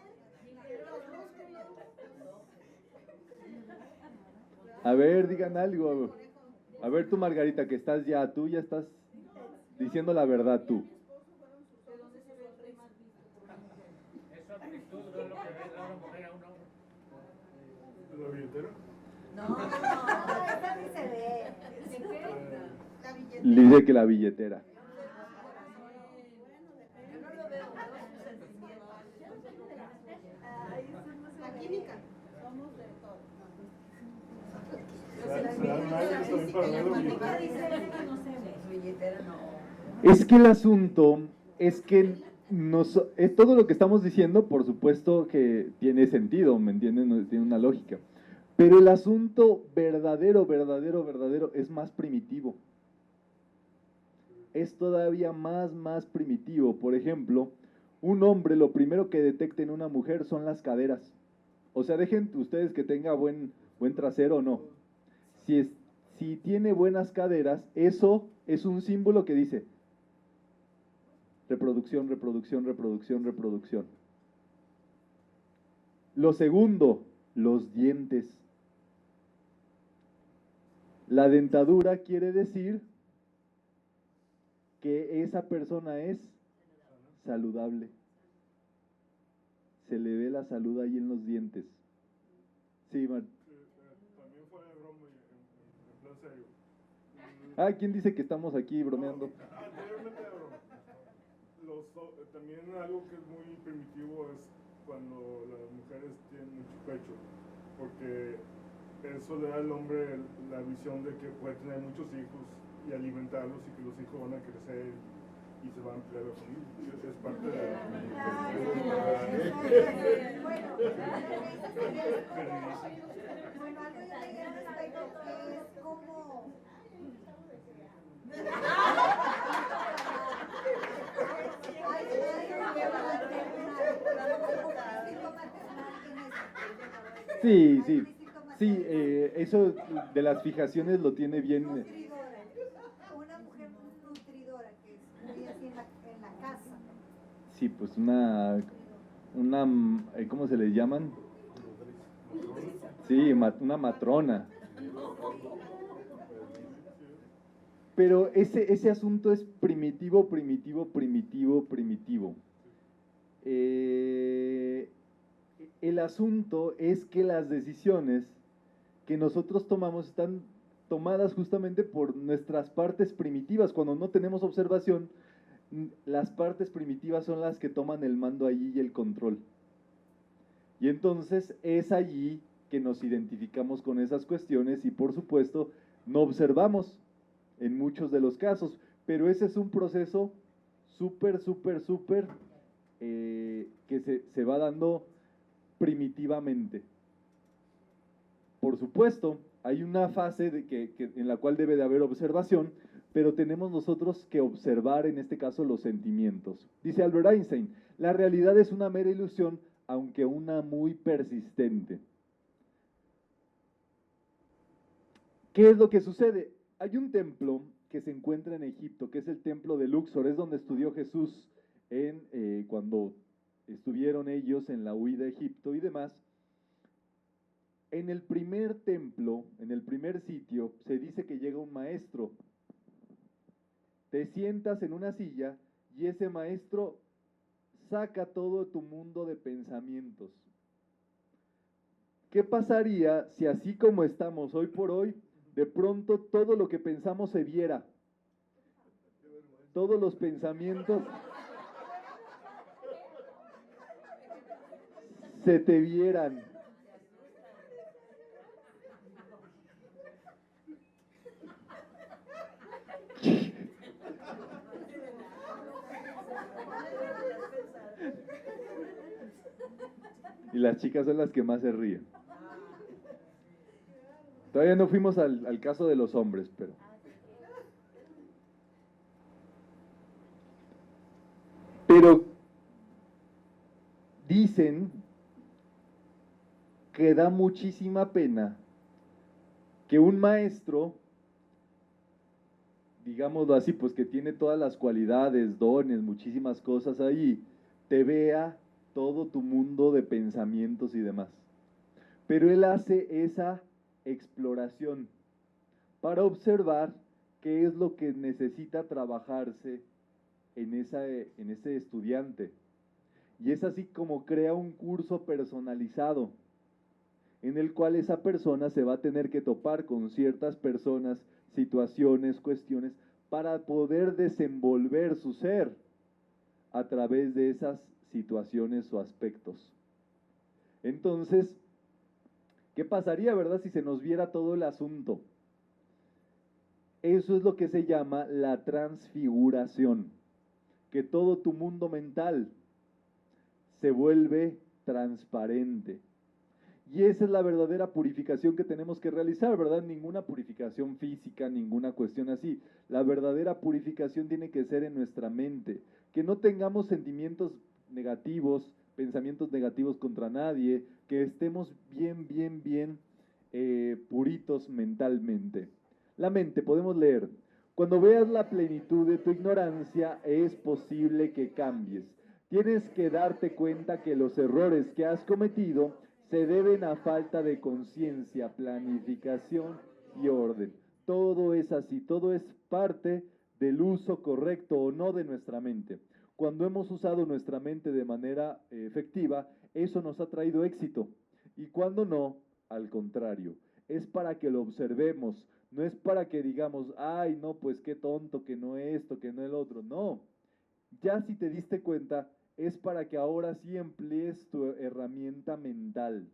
Los músculos. A ver, digan algo. A ver tú, Margarita, que estás ya, tú ya estás diciendo la verdad, tú. Esa actitud no es lo que ve la mujer a un hombre. ¿La billetera? No, esta ni se ve. la billetera. Dice que la billetera. Yo no lo veo. La química. Somos de todo. Se dan mañas también para ver la billetera. Es que el asunto es que todo lo que estamos diciendo, por supuesto que tiene sentido, ¿me entienden? Tiene una lógica. Pero el asunto verdadero es más primitivo. Es todavía más primitivo. Por ejemplo, un hombre lo primero que detecta en una mujer son las caderas. O sea, dejen ustedes que tenga buen trasero o no. Si tiene buenas caderas, eso es un símbolo que dice reproducción, reproducción, reproducción, reproducción. Lo segundo, los dientes. La dentadura quiere decir que esa persona es saludable. Se le ve la salud ahí en los dientes. Sí, Martín. También fuera de broma y en plan serio. Ah, ¿quién dice que estamos aquí bromeando? Anteriormente, también algo que es muy primitivo es cuando las mujeres tienen mucho pecho, porque eso le da al hombre la visión de que puede tener muchos hijos y alimentarlos y que los hijos van a crecer y se van a ampliar la familia. Es parte de Bueno, algo yo leí al respecto que es como... Sí, sí. Sí, eso de las fijaciones lo tiene bien. Nutridora. Una mujer nutridora que es muy así en la casa. Sí, pues una, ¿cómo se le llaman? Sí, una matrona. Pero ese asunto es primitivo, primitivo, primitivo, primitivo. El asunto es que las decisiones que nosotros tomamos están tomadas justamente por nuestras partes primitivas. Cuando no tenemos observación, las partes primitivas son las que toman el mando allí y el control. Y entonces es allí que nos identificamos con esas cuestiones y por supuesto no observamos en muchos de los casos, pero ese es un proceso súper, súper, súper que se va dando primitivamente. Por supuesto, hay una fase en la cual debe de haber observación, pero tenemos nosotros que observar en este caso los sentimientos. Dice Albert Einstein, la realidad es una mera ilusión, aunque una muy persistente. ¿Qué es lo que sucede? Hay un templo que se encuentra en Egipto, que es el templo de Luxor, es donde estudió Jesús cuando estuvieron ellos en la huida a Egipto y demás. En el primer templo, en el primer sitio, se dice que llega un maestro. Te sientas en una silla y ese maestro saca todo tu mundo de pensamientos. ¿Qué pasaría si así como estamos hoy por hoy, de pronto todo lo que pensamos se viera? Todos los pensamientos se te vieran. Y las chicas son las que más se ríen. Todavía no fuimos al caso de los hombres, pero dicen que da muchísima pena que un maestro, digámoslo así, pues que tiene todas las cualidades, dones, muchísimas cosas ahí, te vea todo tu mundo de pensamientos y demás. Pero él hace esa exploración para observar qué es lo que necesita trabajarse en ese estudiante. Y es así como crea un curso personalizado, en el cual esa persona se va a tener que topar con ciertas personas, situaciones, cuestiones, para poder desenvolver su ser a través de esas situaciones o aspectos. Entonces, ¿qué pasaría, verdad, si se nos viera todo el asunto? Eso es lo que se llama la transfiguración, que todo tu mundo mental se vuelve transparente. Y esa es la verdadera purificación que tenemos que realizar, ¿verdad? Ninguna purificación física, ninguna cuestión así. La verdadera purificación tiene que ser en nuestra mente. Que no tengamos sentimientos negativos, pensamientos negativos contra nadie, que estemos bien, bien, bien puritos mentalmente. La mente, podemos leer, cuando veas la plenitud de tu ignorancia, es posible que cambies. Tienes que darte cuenta que los errores que has cometido se deben a falta de conciencia, planificación y orden. Todo es así, todo es parte del uso correcto o no de nuestra mente. Cuando hemos usado nuestra mente de manera efectiva, eso nos ha traído éxito. Y cuando no, al contrario, es para que lo observemos, No es para que digamos, ay, no, pues qué tonto, que no esto, que no el otro. No, ya si te diste cuenta, es para que ahora sí emplees tu herramienta mental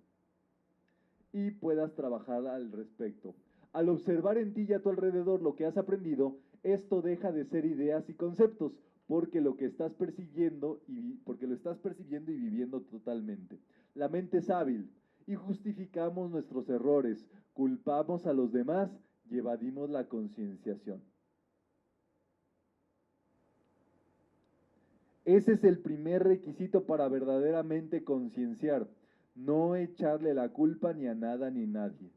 y puedas trabajar al respecto. Al observar en ti y a tu alrededor lo que has aprendido, esto deja de ser ideas y conceptos, porque lo que estás percibiendo porque lo estás percibiendo y viviendo totalmente. La mente es hábil y justificamos nuestros errores, culpamos a los demás y evadimos la concienciación. Ese es el primer requisito para verdaderamente concienciar, no echarle la culpa ni a nada ni a nadie.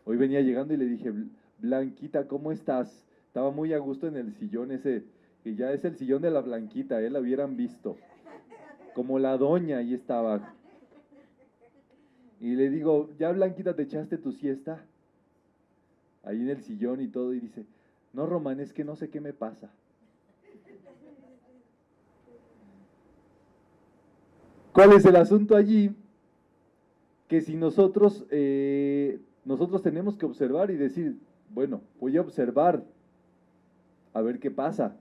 Hoy venía llegando y le dije, Blanquita, ¿cómo estás? Estaba muy a gusto en el sillón ese, que ya es el sillón de la Blanquita, la hubieran visto. Como la doña, ahí estaba. Y le digo, ¿ya Blanquita te echaste tu siesta? Ahí en el sillón y todo, y dice, no, Román, es que no sé qué me pasa. ¿Cuál es el asunto allí? Que si nosotros tenemos que observar y decir, bueno, voy a observar, a ver qué pasa.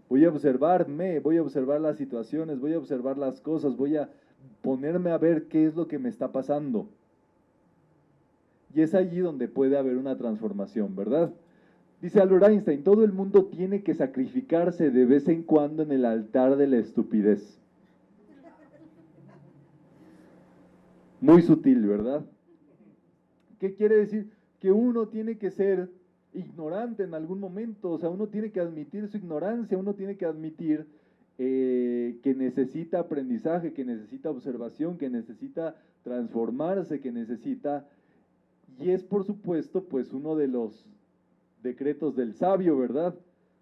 Voy a observarme, voy a observar las situaciones, voy a observar las cosas, voy a ponerme a ver qué es lo que me está pasando. Y es allí donde puede haber una transformación, ¿verdad? Dice Albert Einstein, todo el mundo tiene que sacrificarse de vez en cuando en el altar de la estupidez. Muy sutil, ¿verdad? ¿Qué quiere decir? Que uno tiene que ser ignorante en algún momento, o sea, uno tiene que admitir su ignorancia, uno tiene que admitir que necesita aprendizaje, que necesita observación, que necesita transformarse, que necesita... Y es por supuesto, pues uno de los decretos del sabio, ¿verdad?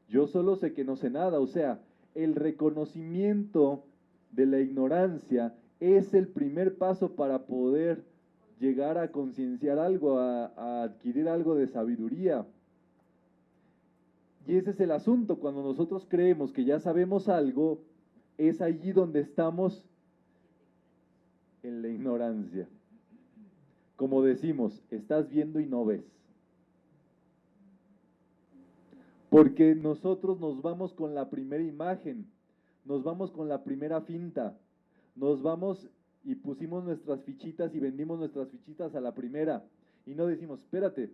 Yo solo sé que no sé nada, o sea, el reconocimiento de la ignorancia es el primer paso para poder llegar a concienciar algo, a adquirir algo de sabiduría. Y ese es el asunto, cuando nosotros creemos que ya sabemos algo, es allí donde estamos en la ignorancia. Como decimos, estás viendo y no ves. Porque nosotros nos vamos con la primera imagen, nos vamos con la primera finta, nos vamos y pusimos nuestras fichitas y vendimos nuestras fichitas a la primera. Y no decimos, espérate,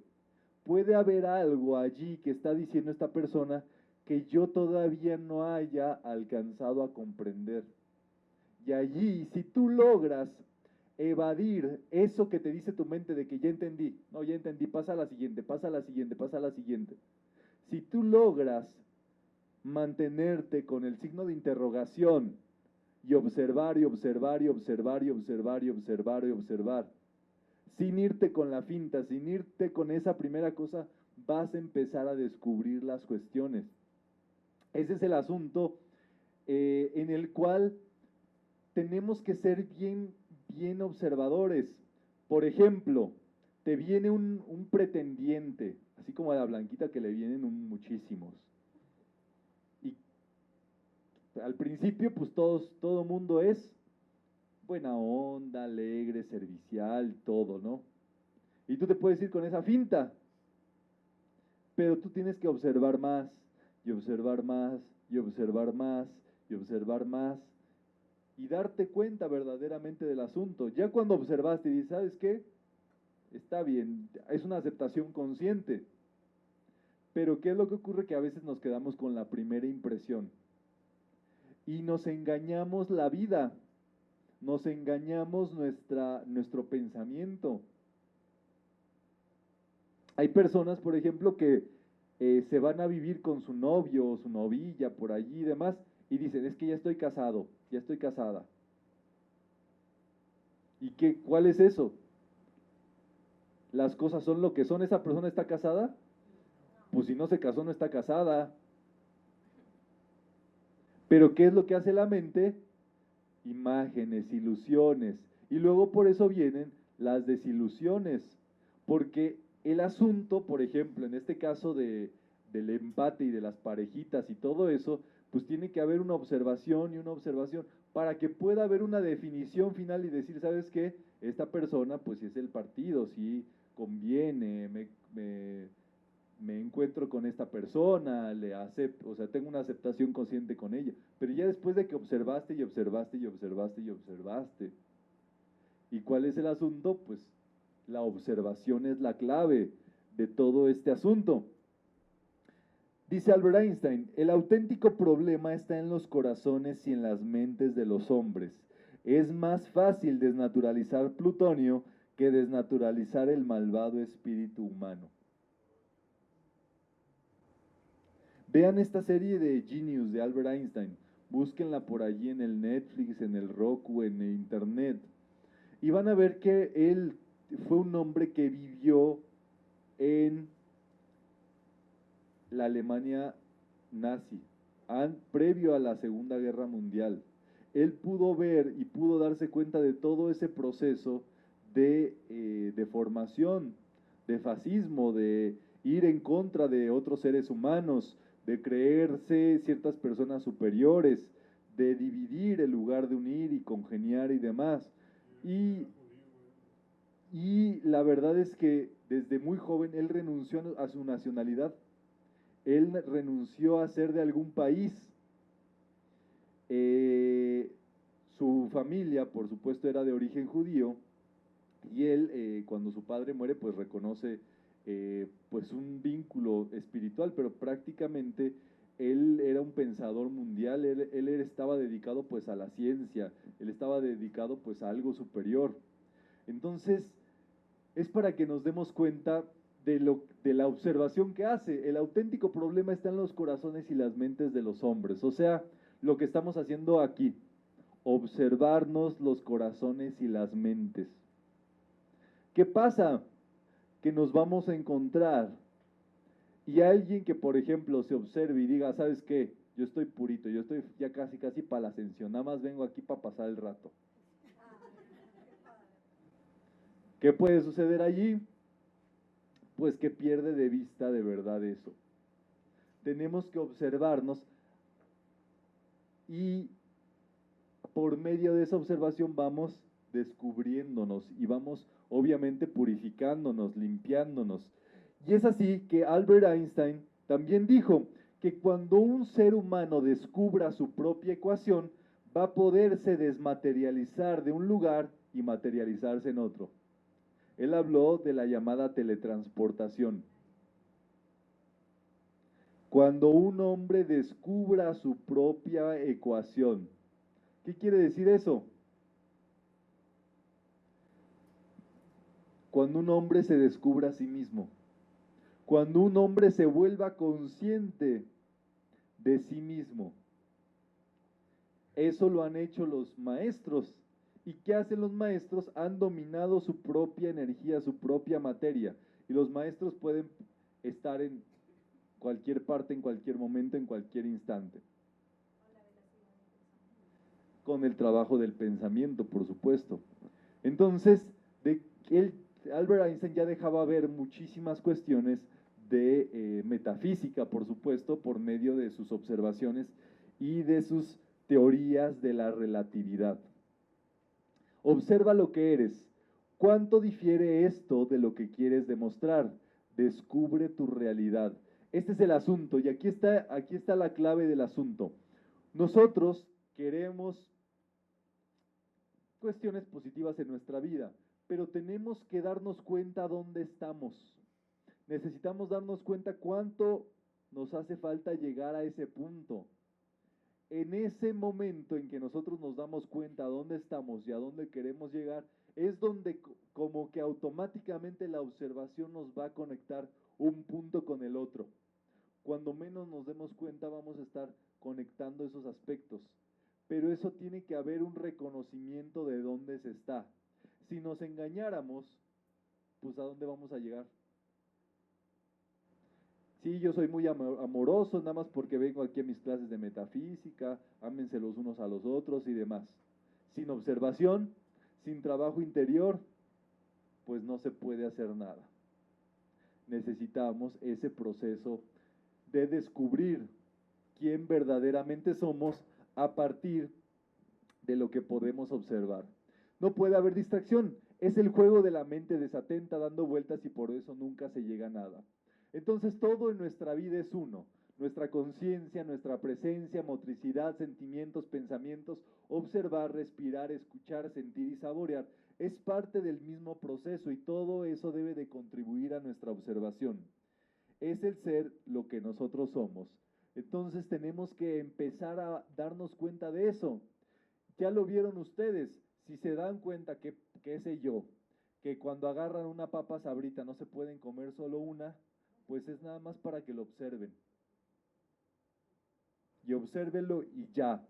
puede haber algo allí que está diciendo esta persona que yo todavía no haya alcanzado a comprender. Y allí, si tú logras evadir eso que te dice tu mente de que ya entendí, no, ya entendí, pasa a la siguiente, pasa a la siguiente, pasa a la siguiente. Si tú logras mantenerte con el signo de interrogación y observar y observar y observar y observar y observar y observar, sin irte con la finta, sin irte con esa primera cosa, vas a empezar a descubrir las cuestiones. Ese es el asunto en el cual tenemos que ser bien observadores. Por ejemplo, te viene un pretendiente, así como a la Blanquita que le vienen muchísimos. Y al principio, pues todo mundo es buena onda, alegre, servicial, todo, ¿no? Y tú te puedes ir con esa finta, pero tú tienes que observar más, y observar más, y observar más, y observar más, y darte cuenta verdaderamente del asunto. Ya cuando observaste y dices, ¿sabes qué? Está bien, es una aceptación consciente. Pero ¿qué es lo que ocurre? Que a veces nos quedamos con la primera impresión y nos engañamos la vida, nos engañamos nuestro pensamiento. Hay personas, por ejemplo, que se van a vivir con su novio o su novilla por allí y demás y dicen, es que ya estoy casado, ya estoy casada. ¿Y cuál es eso? Las cosas son lo que son. ¿Esa persona está casada? Pues si no se casó, no está casada. Pero ¿qué es lo que hace la mente? Imágenes, ilusiones. Y luego por eso vienen las desilusiones. Porque el asunto, por ejemplo, en este caso de del empate y de las parejitas y todo eso, pues tiene que haber una observación y una observación para que pueda haber una definición final y decir, ¿sabes qué? Esta persona, pues si es el partido, si conviene, me encuentro con esta persona, le acepto, o sea, tengo una aceptación consciente con ella. Pero ya después de que observaste y observaste y observaste y observaste, ¿y cuál es el asunto? Pues la observación es la clave de todo este asunto. Dice Albert Einstein, el auténtico problema está en los corazones y en las mentes de los hombres. Es más fácil desnaturalizar plutonio que desnaturalizar el malvado espíritu humano. Vean esta serie de Genius de Albert Einstein. Búsquenla por allí en el Netflix, en el Roku, en el Internet. Y van a ver que él fue un hombre que vivió en la Alemania nazi, previo a la Segunda Guerra Mundial. Él pudo ver y pudo darse cuenta de todo ese proceso de formación, de fascismo, de ir en contra de otros seres humanos, de creerse ciertas personas superiores, de dividir en lugar de unir y congeniar y demás. Y la verdad es que desde muy joven él renunció a su nacionalidad. Él renunció a ser de algún país. Su familia, por supuesto, era de origen judío. Y él, cuando su padre muere, pues reconoce pues un vínculo espiritual, pero prácticamente él era un pensador mundial, él estaba dedicado pues a la ciencia, él estaba dedicado pues a algo superior. Entonces, es para que nos demos cuenta de la observación que hace. El auténtico problema está en los corazones y las mentes de los hombres, o sea, lo que estamos haciendo aquí, observarnos los corazones y las mentes. ¿Qué pasa? Que nos vamos a encontrar y alguien que, por ejemplo, se observe y diga, ¿sabes qué? Yo estoy purito, yo estoy ya casi para la ascensión, nada más vengo aquí para pasar el rato. ¿Qué puede suceder allí? Pues que pierde de vista de verdad eso. Tenemos que observarnos y por medio de esa observación vamos descubriéndonos y vamos obviamente purificándonos, limpiándonos. Y es así que Albert Einstein también dijo que cuando un ser humano descubra su propia ecuación, va a poderse desmaterializar de un lugar y materializarse en otro. Él habló de la llamada teletransportación. Cuando un hombre descubra su propia ecuación. ¿Qué quiere decir eso? Cuando un hombre se descubra a sí mismo. Cuando un hombre se vuelva consciente de sí mismo. Eso lo han hecho los maestros. ¿Y qué hacen los maestros? Han dominado su propia energía, su propia materia. Y los maestros pueden estar en cualquier parte, en cualquier momento, en cualquier instante. Con el trabajo del pensamiento, por supuesto. Entonces, Albert Einstein ya dejaba ver muchísimas cuestiones de metafísica, por supuesto, por medio de sus observaciones y de sus teorías de la relatividad. Observa lo que eres. ¿Cuánto difiere esto de lo que quieres demostrar? Descubre tu realidad. Este es el asunto y aquí está la clave del asunto. Nosotros queremos cuestiones positivas en nuestra vida, pero tenemos que darnos cuenta dónde estamos. Necesitamos darnos cuenta cuánto nos hace falta llegar a ese punto. En ese momento en que nosotros nos damos cuenta dónde estamos y a dónde queremos llegar, es donde como que automáticamente la observación nos va a conectar un punto con el otro. Cuando menos nos demos cuenta vamos a estar conectando esos aspectos. Pero eso tiene que haber un reconocimiento de dónde se está. Si nos engañáramos, pues ¿a dónde vamos a llegar? Sí, yo soy muy amoroso, nada más porque vengo aquí a mis clases de metafísica, ámense los unos a los otros y demás. Sin observación, sin trabajo interior, pues no se puede hacer nada. Necesitamos ese proceso de descubrir quién verdaderamente somos a partir de lo que podemos observar. No puede haber distracción, es el juego de la mente desatenta dando vueltas y por eso nunca se llega a nada. Entonces todo en nuestra vida es uno, nuestra conciencia, nuestra presencia, motricidad, sentimientos, pensamientos, observar, respirar, escuchar, sentir y saborear, es parte del mismo proceso y todo eso debe de contribuir a nuestra observación. Es el ser lo que nosotros somos. Entonces tenemos que empezar a darnos cuenta de eso. Ya lo vieron ustedes, si se dan cuenta que, qué sé yo, que cuando agarran una papa sabrita no se pueden comer solo una, pues es nada más para que lo observen. Y obsérvenlo y ya.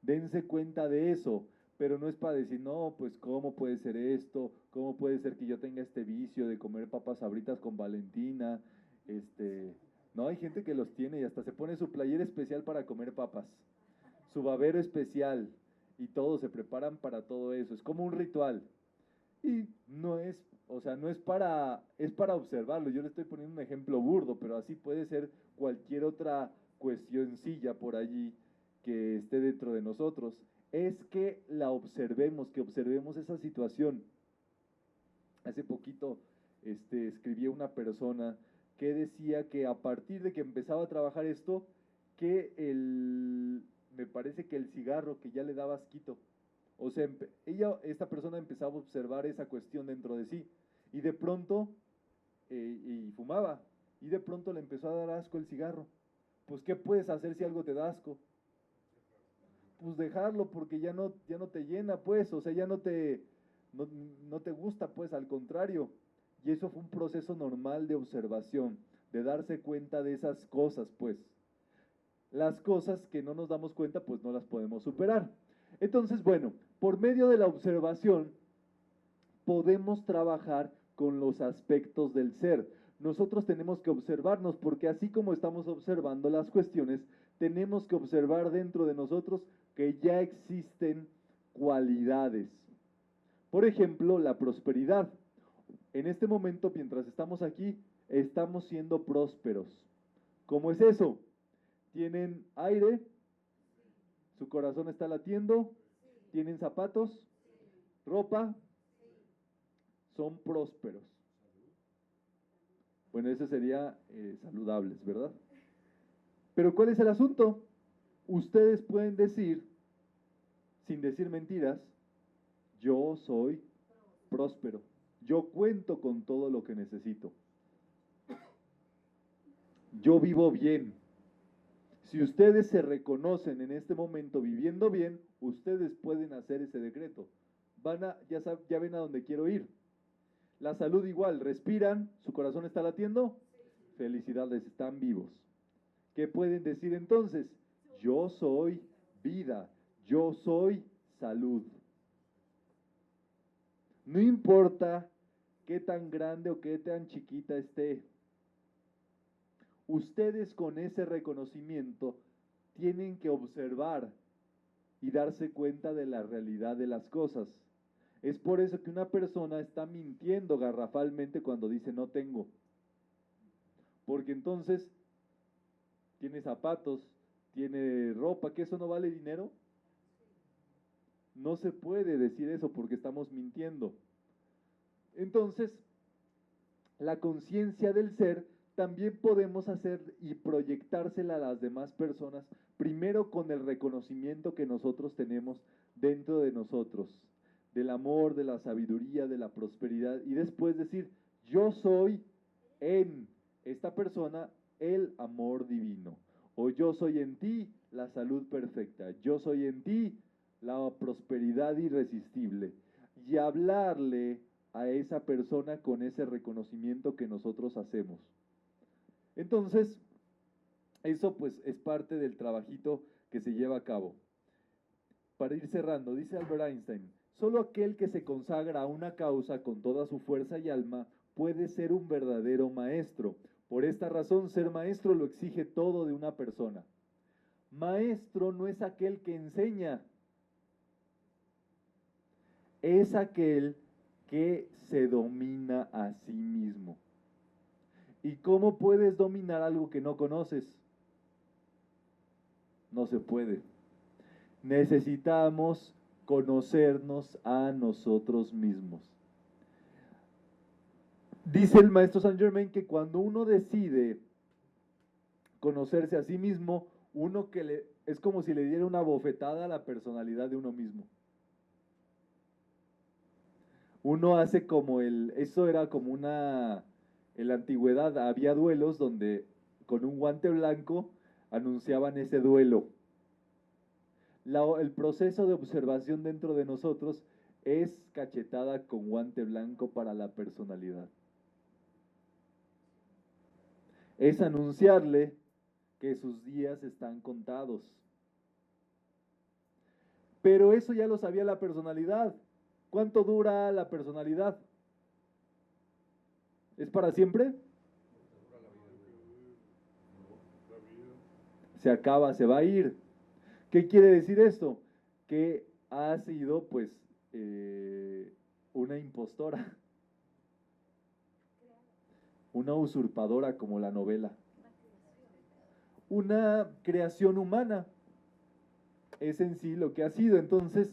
Dense cuenta de eso, pero no es para decir, no, pues cómo puede ser esto, cómo puede ser que yo tenga este vicio de comer papas sabritas con Valentina, no, hay gente que los tiene y hasta se pone su playera especial para comer papas, su babero especial, y todos se preparan para todo eso, es como un ritual. Y no es, o sea, no es es para observarlo. Yo le estoy poniendo un ejemplo burdo, pero así puede ser cualquier otra cuestioncilla por allí que esté dentro de nosotros. Es que la observemos, que observemos esa situación. Hace poquito escribí una persona que decía que a partir de que empezaba a trabajar esto, que me parece que el cigarro que ya le daba asquito. O sea, esta persona empezaba a observar esa cuestión dentro de sí y de pronto, y fumaba, y de pronto le empezó a dar asco el cigarro. Pues, ¿qué puedes hacer si algo te da asco? Pues dejarlo porque ya no te llena, pues, o sea, ya no te gusta, pues, al contrario. Y eso fue un proceso normal de observación, de darse cuenta de esas cosas, pues. Las cosas que no nos damos cuenta, pues no las podemos superar. Entonces, bueno, por medio de la observación podemos trabajar con los aspectos del ser. Nosotros tenemos que observarnos porque así como estamos observando las cuestiones, tenemos que observar dentro de nosotros que ya existen cualidades. Por ejemplo, la prosperidad. En este momento, mientras estamos aquí, estamos siendo prósperos. ¿Cómo es eso? ¿Tienen aire? ¿Su corazón está latiendo? ¿Tienen zapatos? ¿Ropa? Son prósperos. Bueno, eso sería saludables, ¿verdad? Pero ¿cuál es el asunto? Ustedes pueden decir, sin decir mentiras, yo soy próspero. Yo cuento con todo lo que necesito. Yo vivo bien. Si ustedes se reconocen en este momento viviendo bien, ustedes pueden hacer ese decreto. Ya ven a dónde quiero ir. La salud igual, respiran, su corazón está latiendo. Felicidades, están vivos. ¿Qué pueden decir entonces? Yo soy vida, yo soy salud. No importa qué tan grande o qué tan chiquita esté. Ustedes con ese reconocimiento tienen que observar y darse cuenta de la realidad de las cosas. Es por eso que una persona está mintiendo garrafalmente cuando dice no tengo. Porque entonces tiene zapatos, tiene ropa, ¿que eso no vale dinero? No se puede decir eso porque estamos mintiendo. Entonces, la conciencia del ser también podemos hacer y proyectársela a las demás personas, primero con el reconocimiento que nosotros tenemos dentro de nosotros, del amor, de la sabiduría, de la prosperidad, y después decir, yo soy en esta persona el amor divino, o yo soy en ti la salud perfecta, yo soy en ti la prosperidad irresistible, y hablarle a esa persona con ese reconocimiento que nosotros hacemos. Entonces, eso pues es parte del trabajito que se lleva a cabo. Para ir cerrando, dice Albert Einstein, solo aquel que se consagra a una causa con toda su fuerza y alma puede ser un verdadero maestro. Por esta razón, ser maestro lo exige todo de una persona. Maestro no es aquel que enseña, es aquel que se domina a sí mismo. ¿Y cómo puedes dominar algo que no conoces? No se puede. Necesitamos conocernos a nosotros mismos. Dice el maestro Saint Germain que cuando uno decide conocerse a sí mismo, es como si le diera una bofetada a la personalidad de uno mismo. Uno hace como eso era como en la antigüedad había duelos donde con un guante blanco anunciaban ese duelo. El proceso de observación dentro de nosotros es cachetada con guante blanco para la personalidad. Es anunciarle que sus días están contados. Pero eso ya lo sabía la personalidad. ¿Cuánto dura la personalidad? ¿Es para siempre? Se acaba, se va a ir. ¿Qué quiere decir esto? Que ha sido pues una impostora, una usurpadora como la novela, una creación humana, es en sí lo que ha sido. Entonces,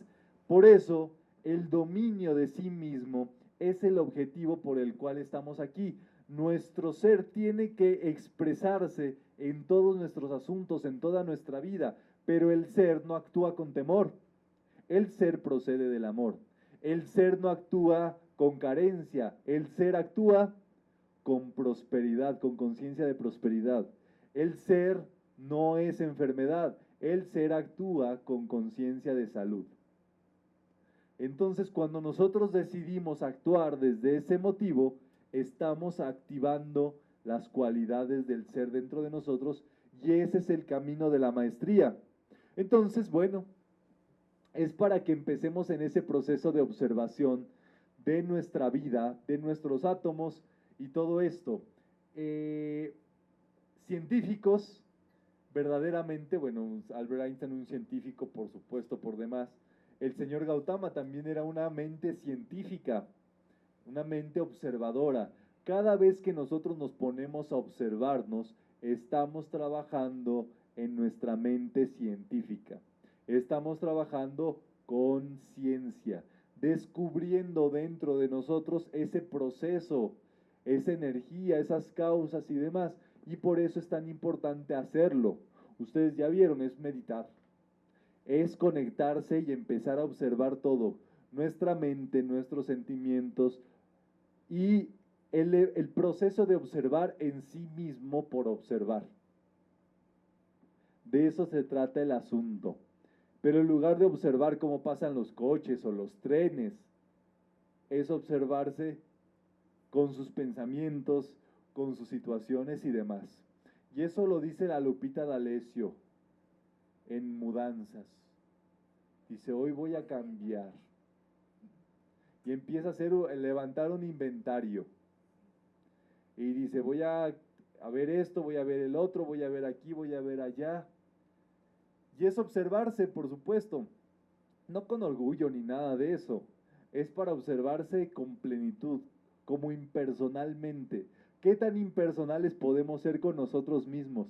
por eso el dominio de sí mismo es el objetivo por el cual estamos aquí. Nuestro ser tiene que expresarse en todos nuestros asuntos, en toda nuestra vida, pero el ser no actúa con temor. El ser procede del amor. El ser no actúa con carencia. El ser actúa con prosperidad, con conciencia de prosperidad. El ser no es enfermedad. El ser actúa con conciencia de salud. Entonces, cuando nosotros decidimos actuar desde ese motivo, estamos activando las cualidades del ser dentro de nosotros y ese es el camino de la maestría. Entonces, bueno, es para que empecemos en ese proceso de observación de nuestra vida, de nuestros átomos y todo esto. Científicos, verdaderamente, bueno, Albert Einstein un científico, por supuesto, por demás. El señor Gautama también era una mente científica, una mente observadora. Cada vez que nosotros nos ponemos a observarnos, estamos trabajando en nuestra mente científica. Estamos trabajando con ciencia, descubriendo dentro de nosotros ese proceso, esa energía, esas causas y demás. Y por eso es tan importante hacerlo. Ustedes ya vieron, es meditar. Es conectarse y empezar a observar todo. Nuestra mente, nuestros sentimientos y el proceso de observar en sí mismo por observar. De eso se trata el asunto. Pero en lugar de observar cómo pasan los coches o los trenes, es observarse con sus pensamientos, con sus situaciones y demás. Y eso lo dice la Lupita D'Alessio en Mudanzas. Dice, hoy voy a cambiar. Y empieza a levantar un inventario. Y dice, voy a ver esto, voy a ver el otro, voy a ver aquí, voy a ver allá. Y es observarse, por supuesto, no con orgullo ni nada de eso. Es para observarse con plenitud, como impersonalmente. ¿Qué tan impersonales podemos ser con nosotros mismos?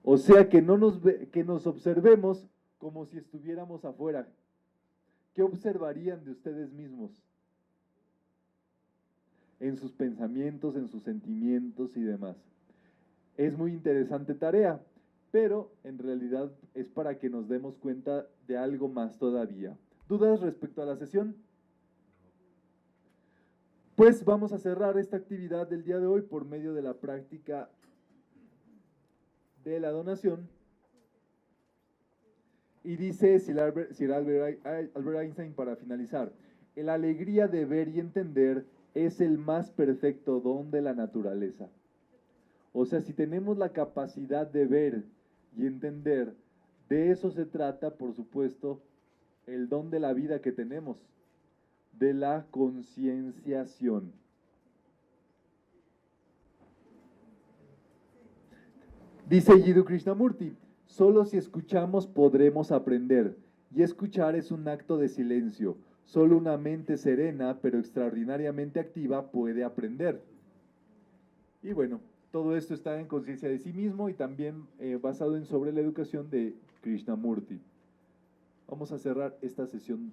O sea, que nos observemos como si estuviéramos afuera. ¿Qué observarían de ustedes mismos? En sus pensamientos, en sus sentimientos y demás. Es muy interesante tarea, pero en realidad es para que nos demos cuenta de algo más todavía. ¿Dudas respecto a la sesión? Pues vamos a cerrar esta actividad del día de hoy por medio de la práctica de la donación. Y dice Sir Albert Einstein para finalizar, la alegría de ver y entender es el más perfecto don de la naturaleza. O sea, si tenemos la capacidad de ver y entender, de eso se trata, por supuesto, el don de la vida que tenemos, de la concienciación. Dice Jiddu Krishnamurti, solo si escuchamos podremos aprender, y escuchar es un acto de silencio. Solo una mente serena, pero extraordinariamente activa, puede aprender. Y bueno, todo esto está en Conciencia de sí mismo y también basado en Sobre la Educación de Krishnamurti. Vamos a cerrar esta sesión